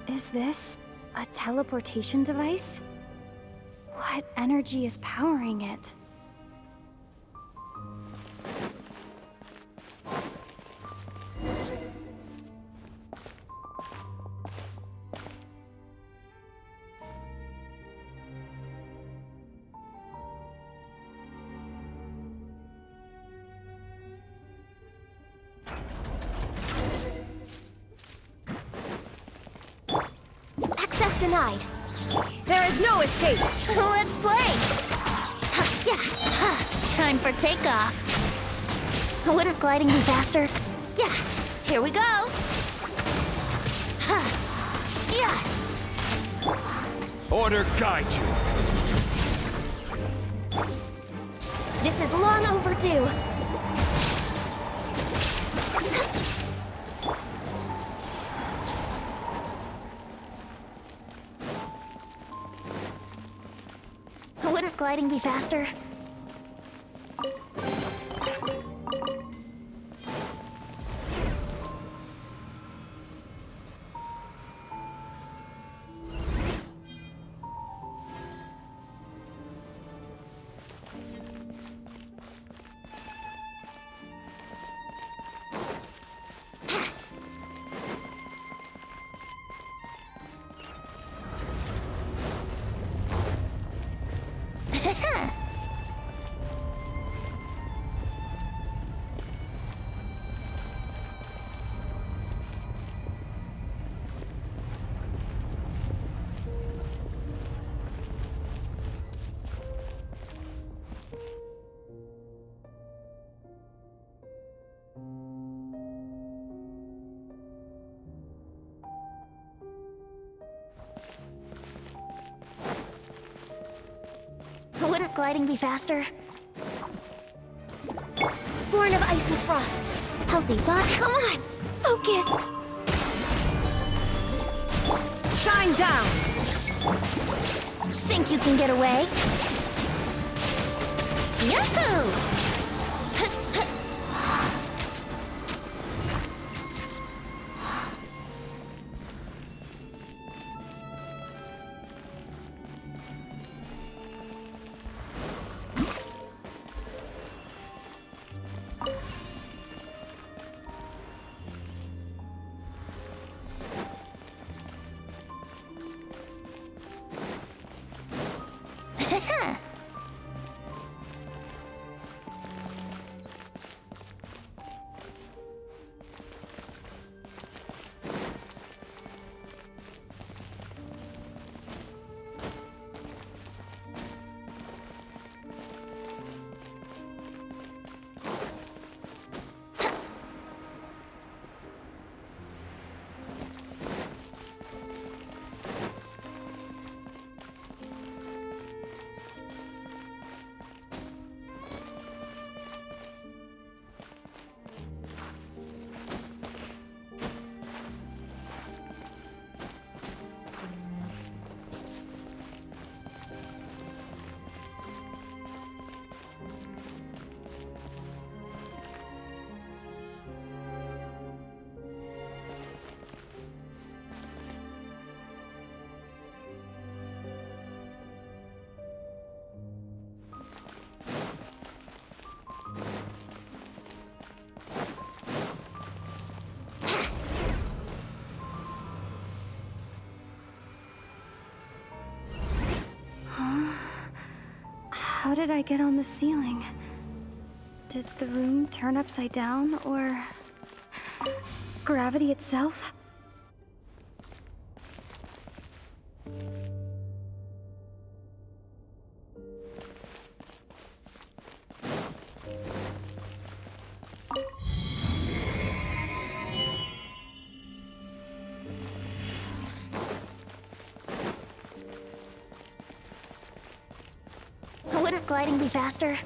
Is this a teleportation device? What energy is powering it? Access denied. There is no escape. Let's play. Yeah. Time for takeoff. Wouldn't gliding be faster? Yeah. Here we go. Yeah. Order guide you. This is long overdue. gliding be faster? Wouldn't gliding be faster? Born of ice and frost. Healthy body. Come on! Focus! Shine down! Think you can get away? Yahoo! How did I get on the ceiling? Did the room turn upside down, or gravity itself? Wouldn't gliding be faster?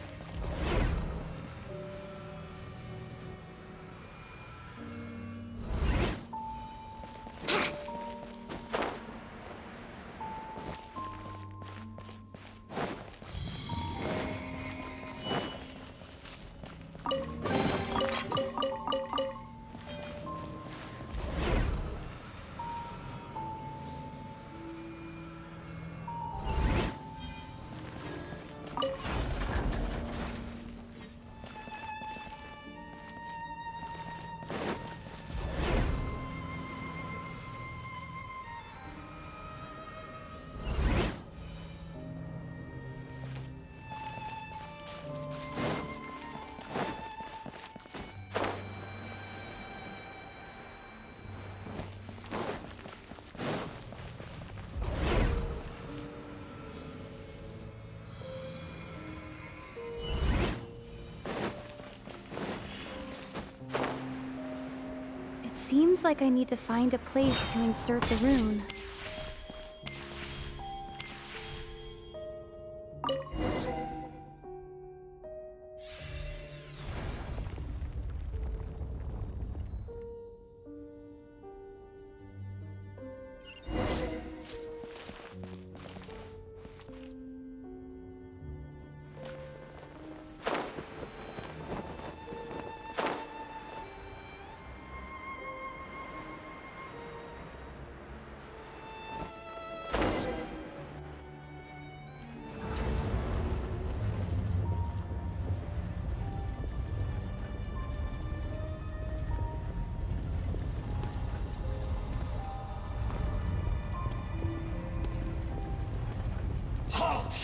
Seems like I need to find a place to insert the rune.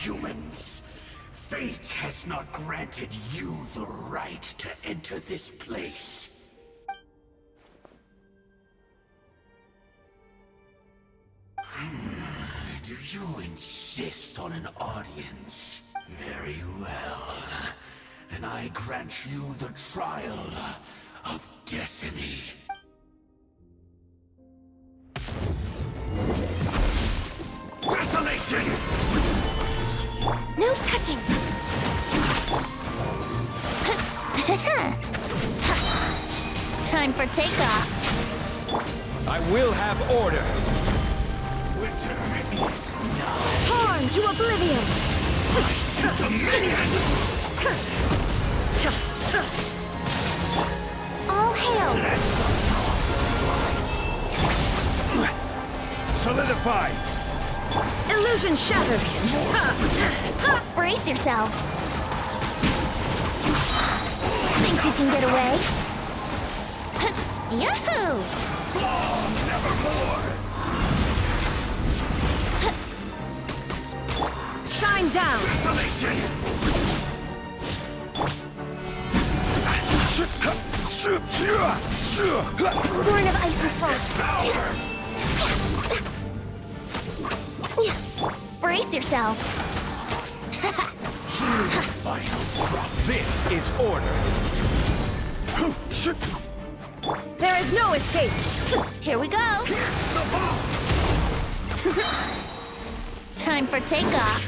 humans. Fate has not granted you the right to enter this place. Do you insist on an audience? Very well. Then I grant you the trial of destiny. Desolation! No touching! Time for takeoff. I will have order. Winter is nigh. Torn to oblivion! All hail! Solidify! Illusion shattered! Brace yourselves. Think you can get away? Yahoo! Nevermore! Shine down! Desolation! Born of ice and frost. Brace yourself. This is order. There is no escape! Here we go. Time for takeoff.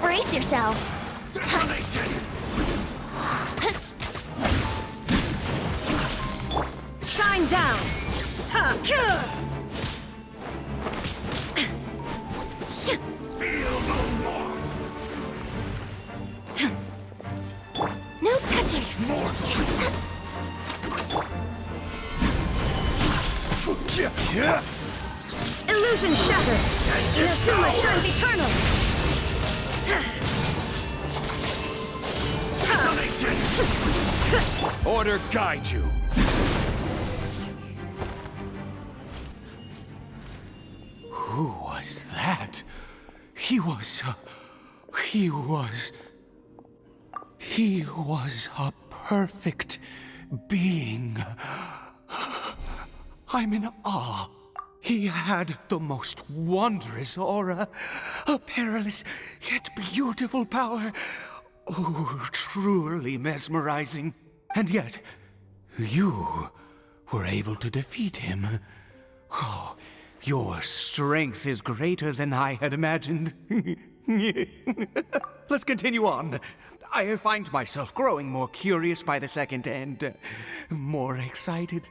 Brace yourselves. Shine down! No touching. Illusion shattered! Inazuma shines eternal! Order guide you. Who was that? He was a perfect being. I'm in awe. He had the most wondrous aura, a perilous yet beautiful power. Oh, truly mesmerizing. And yet, you were able to defeat him. Oh, your strength is greater than I had imagined. Let's continue on. I find myself growing more curious by the second and more excited.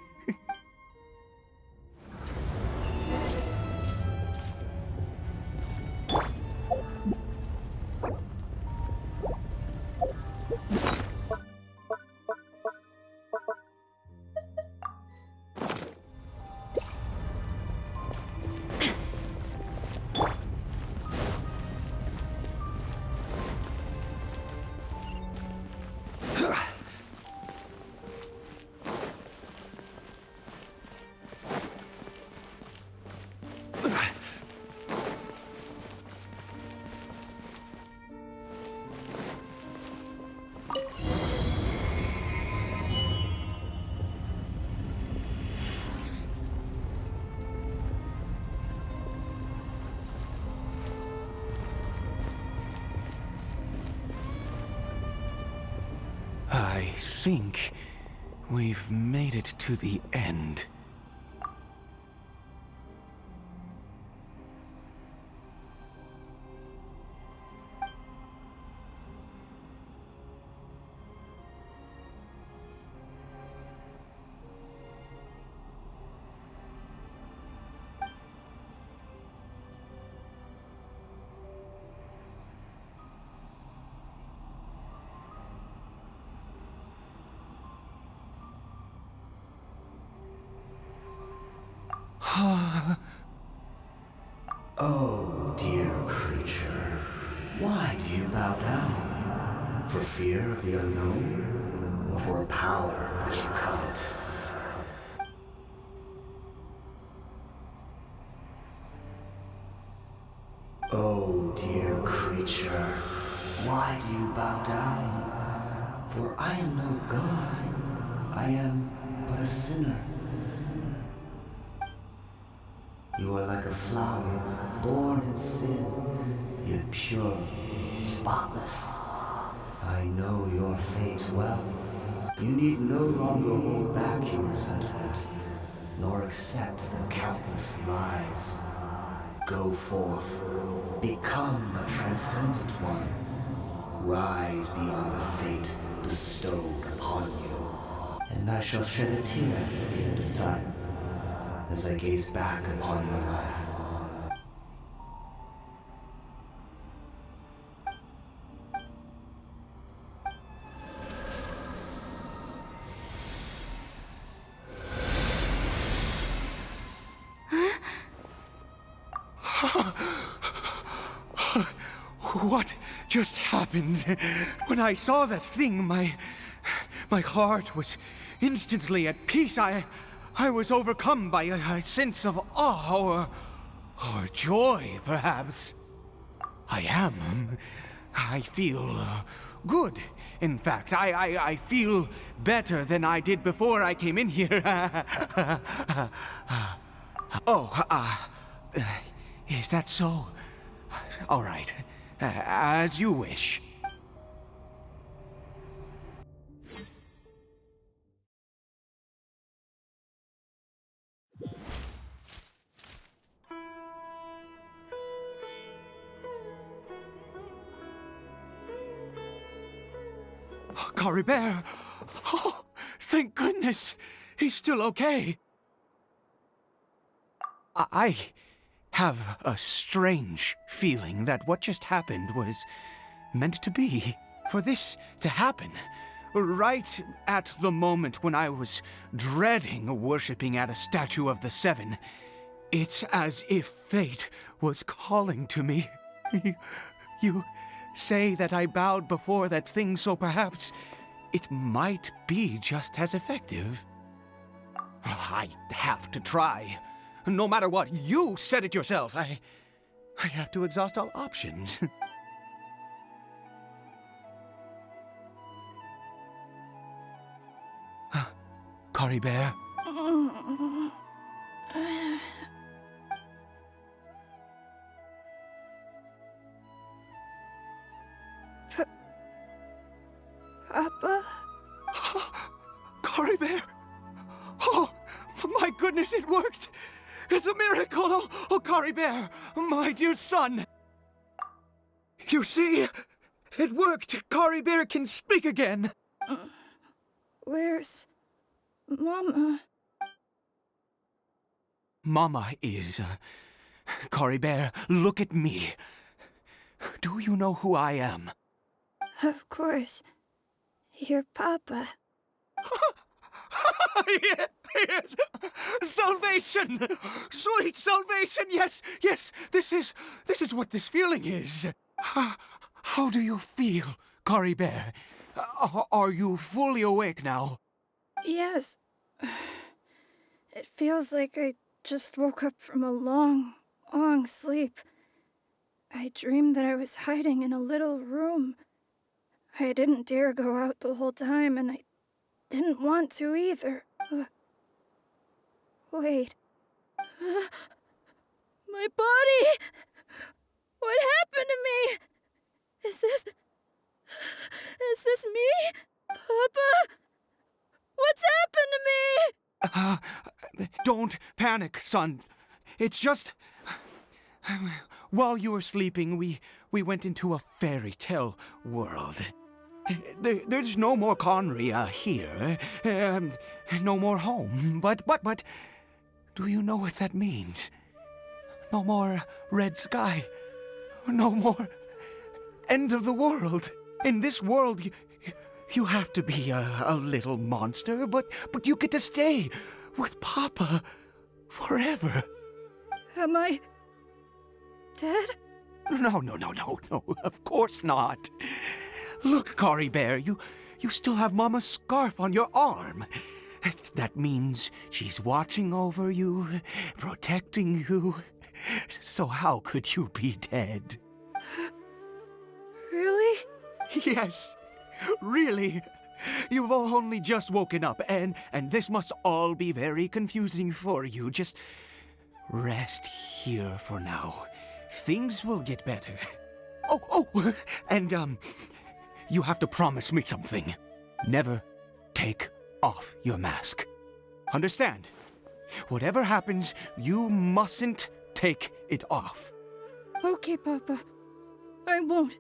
I think we've made it to the end. Oh, dear creature, why do you bow down? For fear of the unknown? Or for a power that you covet? Oh, dear creature, why do you bow down? For I am no god. I am but a sinner. You are like a flower, born in sin, yet pure, spotless. I know your fate well. You need no longer hold back your resentment, nor accept the countless lies. Go forth, become a transcendent one. Rise beyond the fate bestowed upon you. And I shall shed a tear at the end of time, as I gaze back upon your life. What just happened? When I saw that thing, my heart was instantly at peace. I was overcome by a sense of awe or joy, perhaps. I feel good. In fact, I feel better than I did before I came in here. Is that so? All right. As you wish. Caribert! Oh, thank goodness! He's still okay. I have a strange feeling that what just happened was meant to be. For this to happen, right at the moment when I was dreading worshipping at a statue of the Seven, it's as if fate was calling to me. You say that I bowed before that thing, so perhaps it might be just as effective. I have to try. No matter what, you said it yourself. I have to exhaust all options. Caribert? Papa? Caribert! Oh, my goodness, it worked! It's a miracle! Oh, Caribert, my dear son! You see? It worked! Caribert can speak again! Where's Mama? Mama is... Caribert, look at me. Do you know who I am? Of course. Your Papa. Yes! Salvation! Sweet salvation! Yes, yes! This is what this feeling is. How do you feel, Caribert? Are you fully awake now? Yes. It feels like I just woke up from a long, long sleep. I dreamed that I was hiding in a little room. I didn't dare go out the whole time, and I didn't want to either. Wait. My body! What happened to me? Is this me? Papa? What's happened to me? Don't panic, son. It's just... While you were sleeping, we went into a fairy tale world. There's no more Conria here. No more home. But... Do you know what that means? No more red sky. No more end of the world. In this world, you have to be a little monster, but you get to stay with Papa forever. Am I dead? No, no, no, no, no, of course not. Look, Caribert, you still have Mama's scarf on your arm. That means she's watching over you, protecting you. So how could you be dead? Really? Yes, really. You've only just woken up, and this must all be very confusing for you. Just rest here for now. Things will get better. Oh, and you have to promise me something. Never take off your mask. Understand? Whatever happens, you mustn't take it off. Okay, Papa. I won't.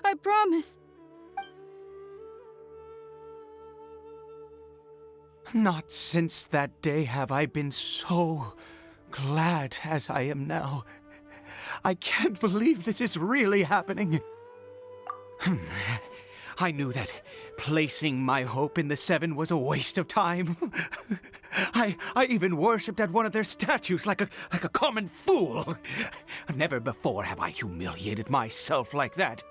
I promise. Not since that day have I been so glad as I am now. I can't believe this is really happening. I knew that placing my hope in the Seven was a waste of time. I even worshipped at one of their statues like a common fool. Never before have I humiliated myself like that.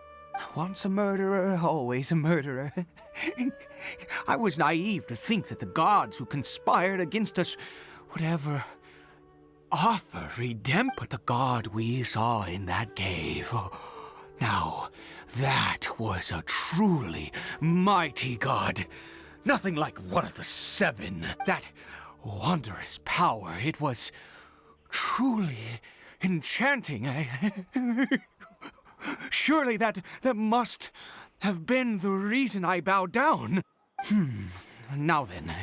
Once a murderer, always a murderer. I was naive to think that the gods who conspired against us would ever offer redemption. But the god we saw in that cave, now that was a truly mighty god. Nothing like one of the Seven. That wondrous power, it was truly enchanting. Surely that must have been the reason I bowed down. Now then,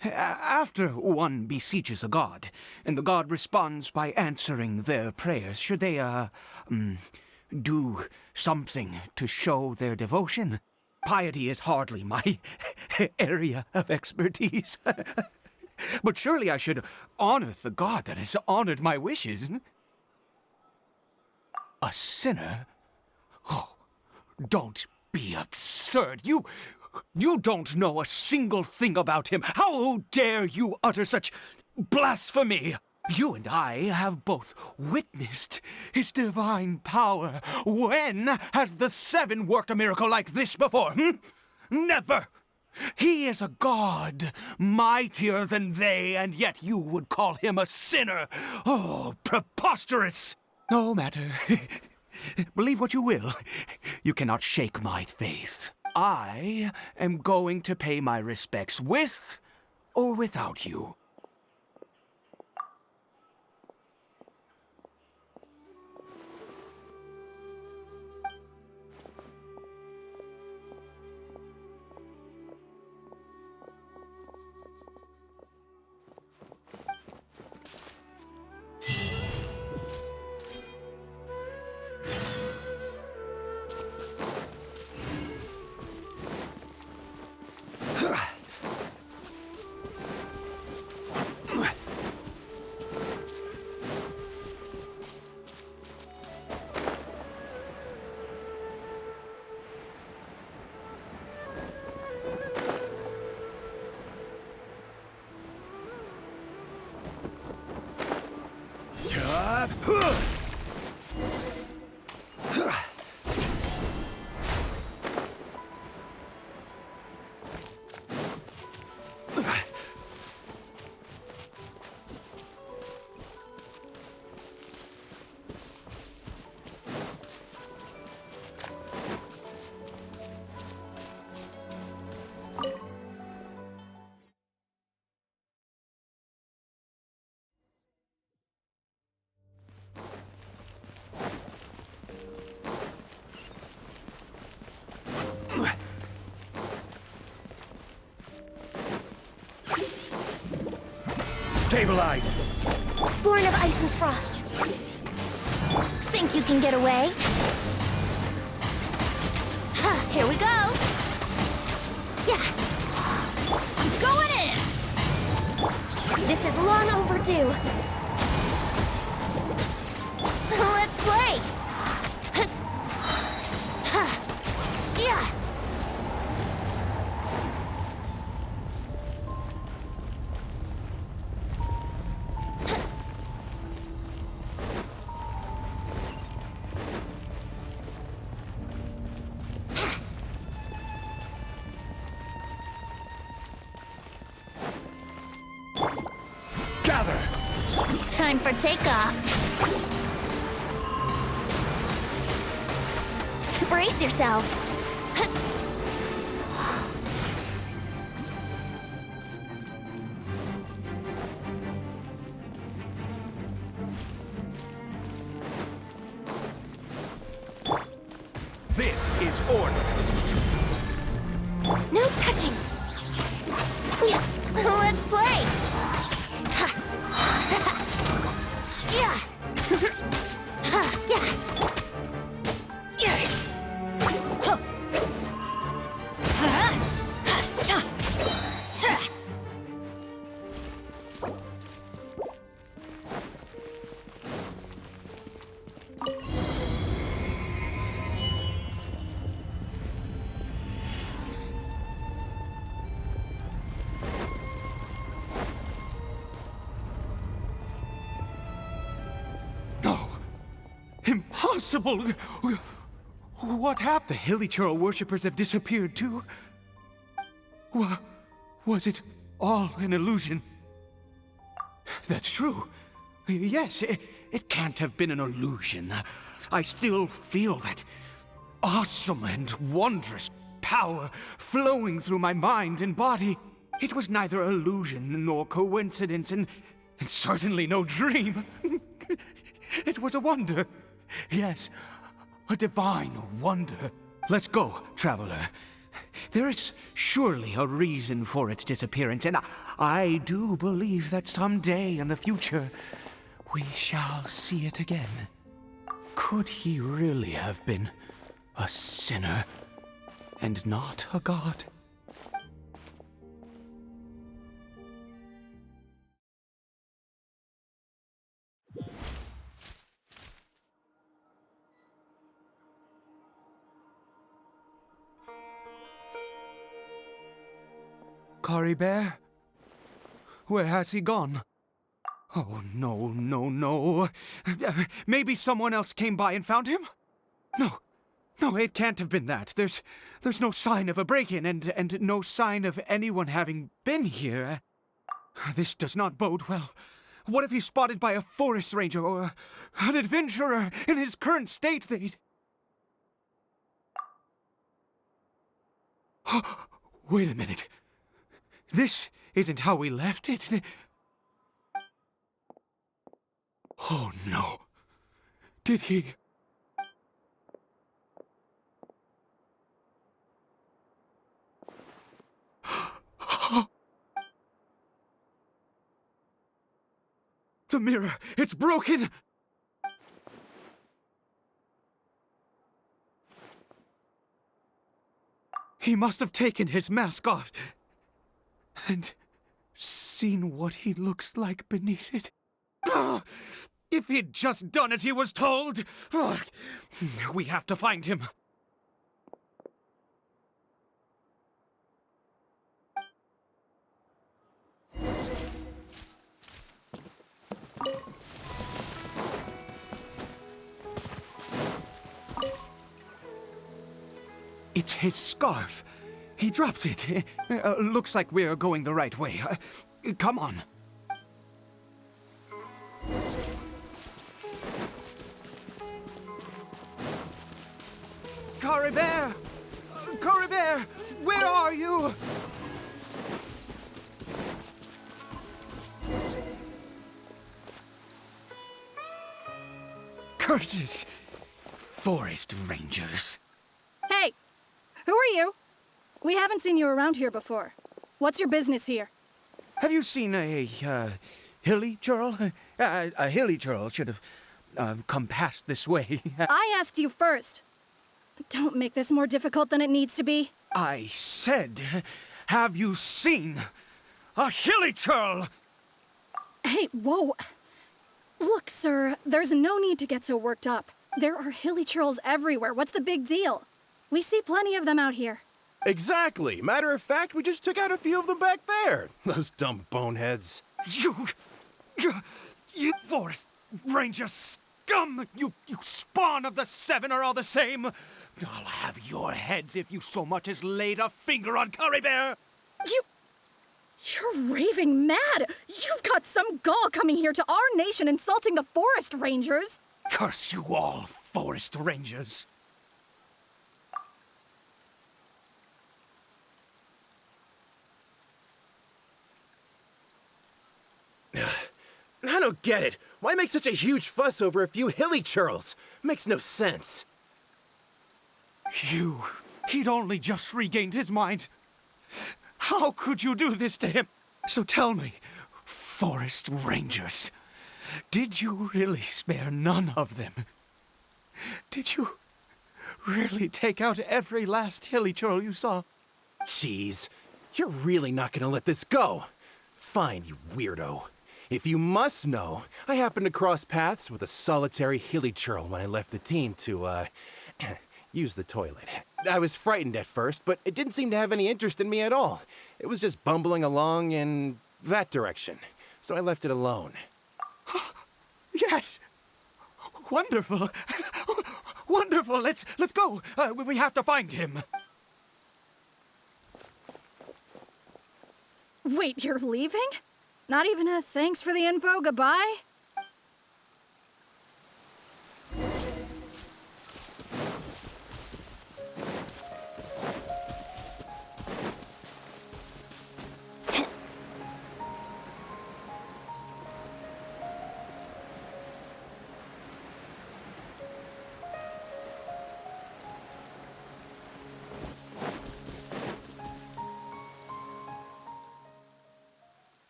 after one beseeches a god, and the god responds by answering their prayers, should they, do something to show their devotion? Piety is hardly my area of expertise. But surely I should honor the god that has honored my wishes. A sinner? Oh, don't be absurd. You don't know a single thing about him. How dare you utter such blasphemy? You and I have both witnessed his divine power. When has the Seven worked a miracle like this before? Never! He is a god, mightier than they, and yet you would call him a sinner. Oh, preposterous! No matter. Believe what you will. You cannot shake my faith. I am going to pay my respects with or without you. Stabilize! Born of ice and frost. Think you can get away? Ha, here we go! Yeah! I'm going in! This is long overdue. Let's play! Ha! Yeah! Time for takeoff. Brace yourselves. This is order. No touching. Let's play. Yeah. Impossible! What happened? The Hilly worshippers have disappeared too? Was it all an illusion? That's true. Yes, it can't have been an illusion. I still feel that awesome and wondrous power flowing through my mind and body. It was neither illusion nor coincidence, and certainly no dream. It was a wonder. Yes, a divine wonder. Let's go, traveler. There is surely a reason for its disappearance, and I do believe that someday in the future, we shall see it again. Could he really have been a sinner and not a god? Caribert? Where has he gone? Oh, no, no, no. Maybe someone else came by and found him? No, it can't have been that. There's no sign of a break-in and no sign of anyone having been here. This does not bode well. What if he's spotted by a forest ranger or an adventurer in his current state? Wait a minute. This isn't how we left it. Oh, no. Did he... The mirror! It's broken! He must have taken his mask off and seen what he looks like beneath it. If he'd just done as he was told! We have to find him. It's his scarf. He dropped it. Looks like we're going the right way. Come on. Caribert! Caribert! Where are you? Curses! Forest rangers. Hey! Who are you? We haven't seen you around here before. What's your business here? Have you seen a hilly churl? A hilly churl should have come past this way. I asked you first. Don't make this more difficult than it needs to be. I said, have you seen a hilly churl? Hey, whoa. Look, sir, there's no need to get so worked up. There are hilly churls everywhere. What's the big deal? We see plenty of them out here. Exactly. Matter of fact, we just took out a few of them back there. Those dumb boneheads. You forest ranger scum! You spawn of the seven are all the same. I'll have your heads if you so much as laid a finger on Caribert. You're raving mad! You've got some gall coming here to our nation insulting the forest rangers! Curse you all, forest rangers! I don't get it. Why make such a huge fuss over a few hilly churls? Makes no sense. He'd only just regained his mind. How could you do this to him? So tell me, forest rangers, did you really spare none of them? Did you really take out every last hilly churl you saw? Jeez, you're really not gonna let this go. Fine, you weirdo. If you must know, I happened to cross paths with a solitary hilly churl when I left the team to, use the toilet. I was frightened at first, but it didn't seem to have any interest in me at all. It was just bumbling along in that direction, so I left it alone. Yes! Wonderful! Wonderful! Let's go! We have to find him! Wait, you're leaving? Not even a thanks for the info, goodbye?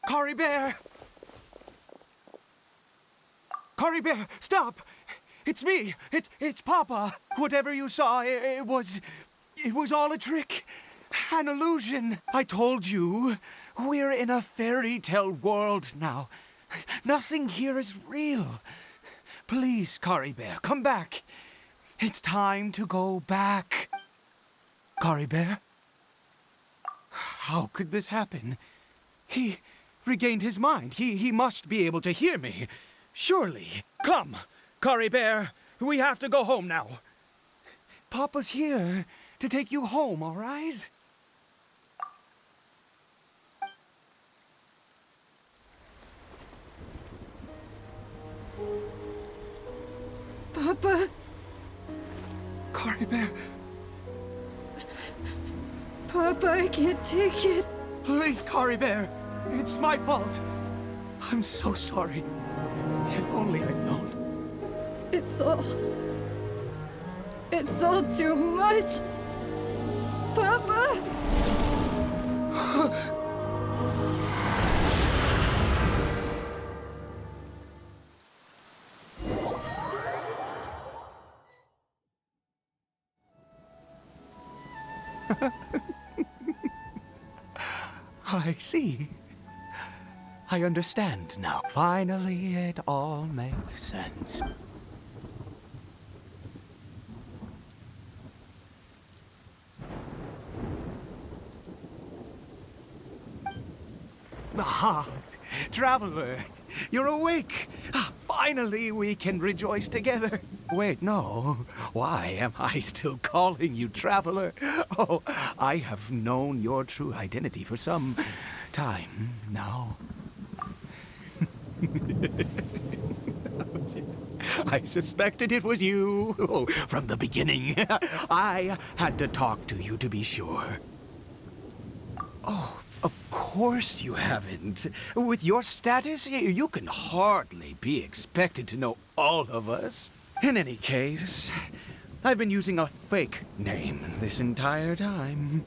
Caribert! Caribert, stop! It's me! It's Papa! Whatever you saw, it was all a trick. An illusion. I told you, we're in a fairy tale world now. Nothing here is real. Please, Caribert, come back. It's time to go back. Caribert? How could this happen? He regained his mind. He must be able to hear me. Surely. Come, Caribert. We have to go home now. Papa's here to take you home, all right? Papa? Caribert. Papa, I can't take it. Please, Caribert. It's my fault. I'm so sorry. If only I'd known. It's all too much. Papa! I see. I understand now. Finally, it all makes sense. Ah, traveler, you're awake. Finally, we can rejoice together. Wait, no. Why am I still calling you traveler? Oh, I have known your true identity for some time now. I suspected it was you from the beginning. I had to talk to you to be sure. Oh, of course you haven't. With your status, you can hardly be expected to know all of us. In any case, I've been using a fake name this entire time.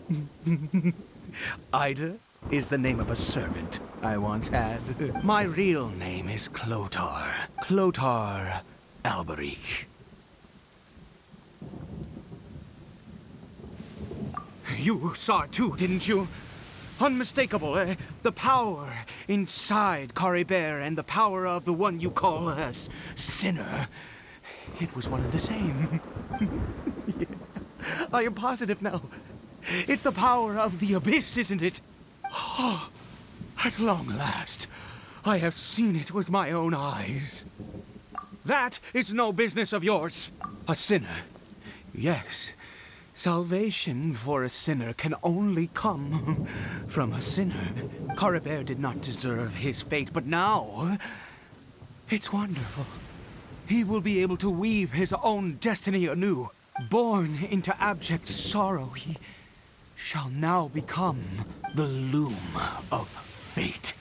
Ida is the name of a servant I once had. My real name is Clotar. Clotar Alberic. You saw it too, didn't you? Unmistakable, the power inside Caribert and the power of the one you call a sinner. It was one and the same. Yeah. I am positive now. It's the power of the abyss, isn't it? Oh, at long last, I have seen it with my own eyes. That is no business of yours. A sinner. Yes, Salvation for a sinner can only come from a sinner. Caribert did not deserve his fate, but now it's wonderful. He will be able to weave his own destiny anew. Born into abject sorrow, he shall now become the loom of fate.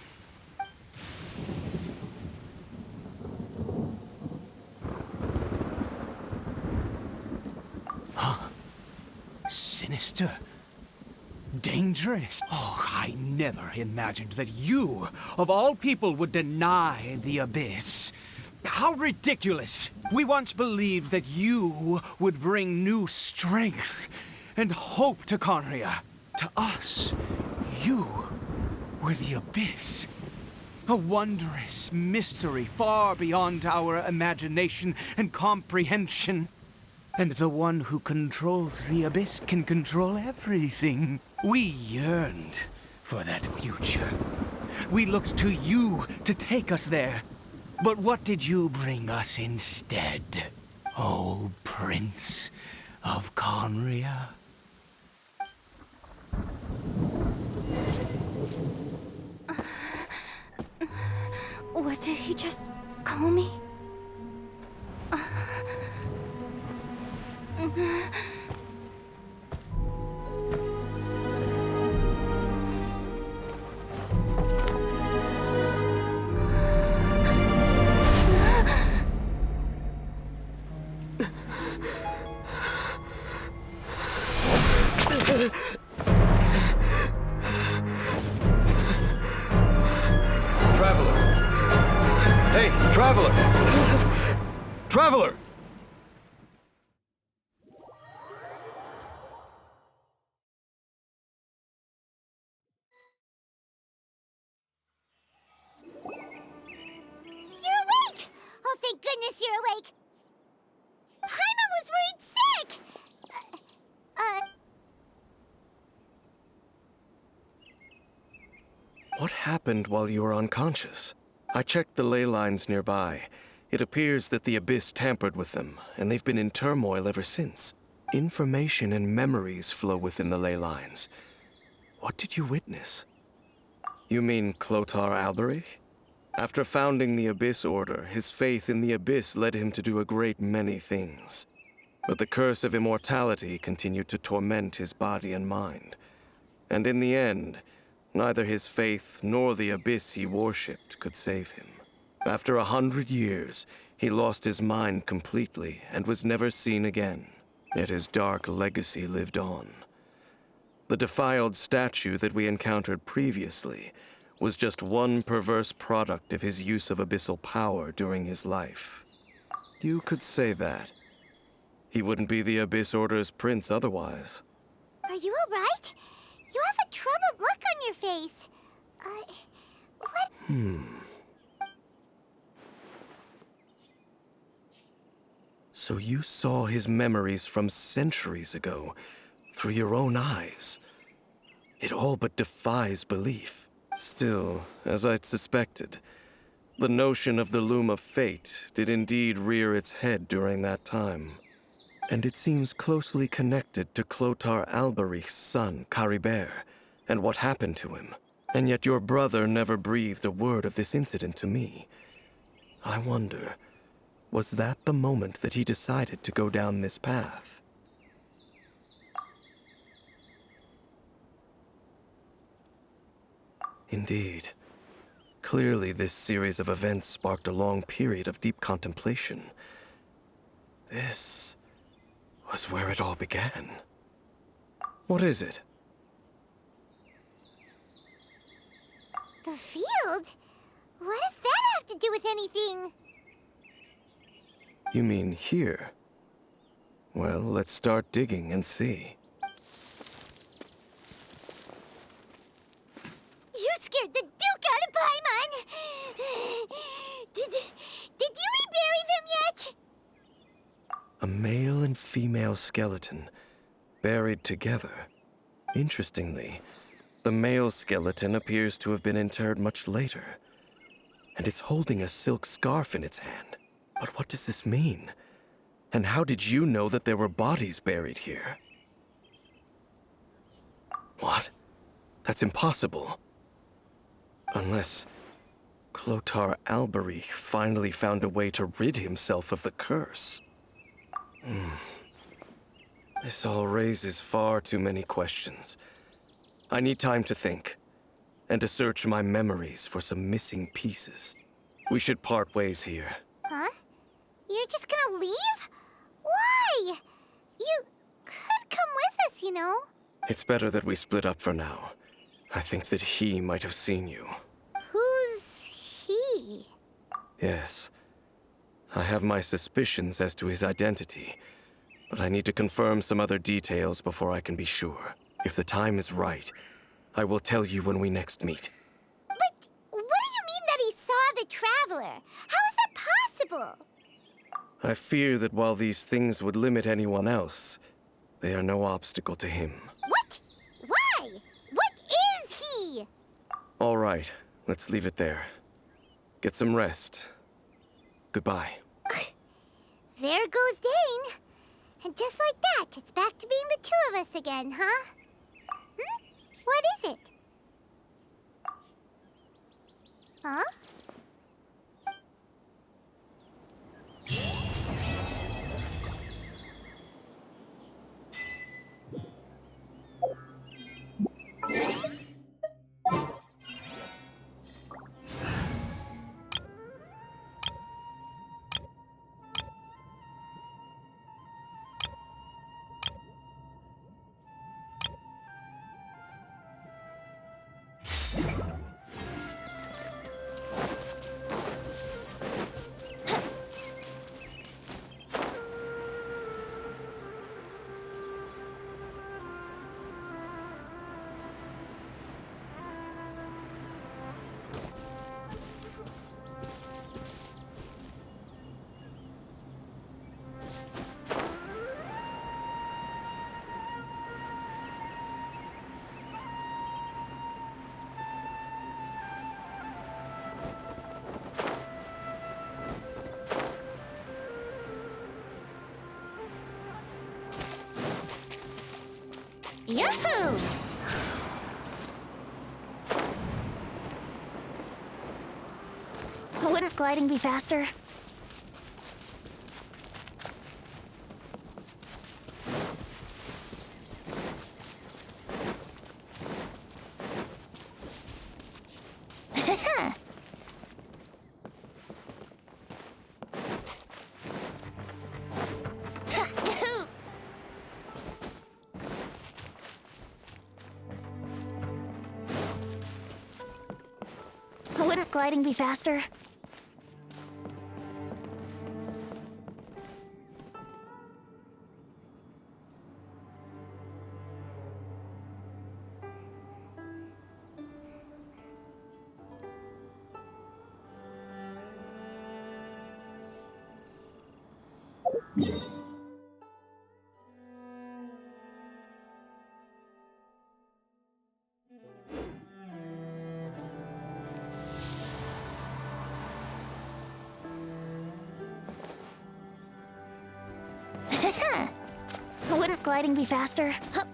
Sinister. Dangerous. Oh, I never imagined that you, of all people, would deny the Abyss. How ridiculous! We once believed that you would bring new strength and hope to Conria. To us, you were the Abyss. A wondrous mystery far beyond our imagination and comprehension. And the one who controls the Abyss can control everything. We yearned for that future. We looked to you to take us there. But what did you bring us instead? Oh, Prince of Conria? What did he just call me? Traveler! Hey, Traveler! Traveler! You're awake! Oh, thank goodness you're awake! Paimon was worried sick! What happened while you were unconscious? I checked the ley lines nearby. It appears that the Abyss tampered with them, and they've been in turmoil ever since. Information and memories flow within the ley lines. What did you witness? You mean Clotar Alberich? After founding the Abyss Order, his faith in the Abyss led him to do a great many things. But the curse of immortality continued to torment his body and mind. And in the end, neither his faith nor the Abyss he worshipped could save him. After 100 years, he lost his mind completely and was never seen again. Yet his dark legacy lived on. The defiled statue that we encountered previously was just one perverse product of his use of abyssal power during his life. You could say that. He wouldn't be the Abyss Order's prince otherwise. Are you alright? You have a troubled look on your face. What? So you saw his memories from centuries ago through your own eyes. It all but defies belief. Still, as I'd suspected, the notion of the Loom of Fate did indeed rear its head during that time. And it seems closely connected to Clotar Alberich's son, Caribert, and what happened to him. And yet your brother never breathed a word of this incident to me. I wonder, was that the moment that he decided to go down this path? Indeed. Clearly, this series of events sparked a long period of deep contemplation. This was where it all began. What is it? The field? What does that have to do with anything? You mean here? Well, let's start digging and see. You scared the Duke out of Paimon! Did you rebury them yet? A male and female skeleton, buried together. Interestingly, the male skeleton appears to have been interred much later, and it's holding a silk scarf in its hand. But what does this mean? And how did you know that there were bodies buried here? What? That's impossible. Unless Clotar Albery finally found a way to rid himself of the curse. This all raises far too many questions. I need time to think, and to search my memories for some missing pieces. We should part ways here. Huh? You're just gonna leave? Why? You could come with us, you know. It's better that we split up for now. I think that he might have seen you. Who's he? Yes. I have my suspicions as to his identity, but I need to confirm some other details before I can be sure. If the time is right, I will tell you when we next meet. But what do you mean that he saw the Traveler? How is that possible? I fear that while these things would limit anyone else, they are no obstacle to him. What? Why? What is he? All right, let's leave it there. Get some rest. Goodbye. There goes Dane. And just like that, it's back to being the two of us again, huh? What is it? Huh? Yahoo! Wouldn't gliding be faster? Wouldn't gliding be faster? Wouldn't gliding be faster? Huh.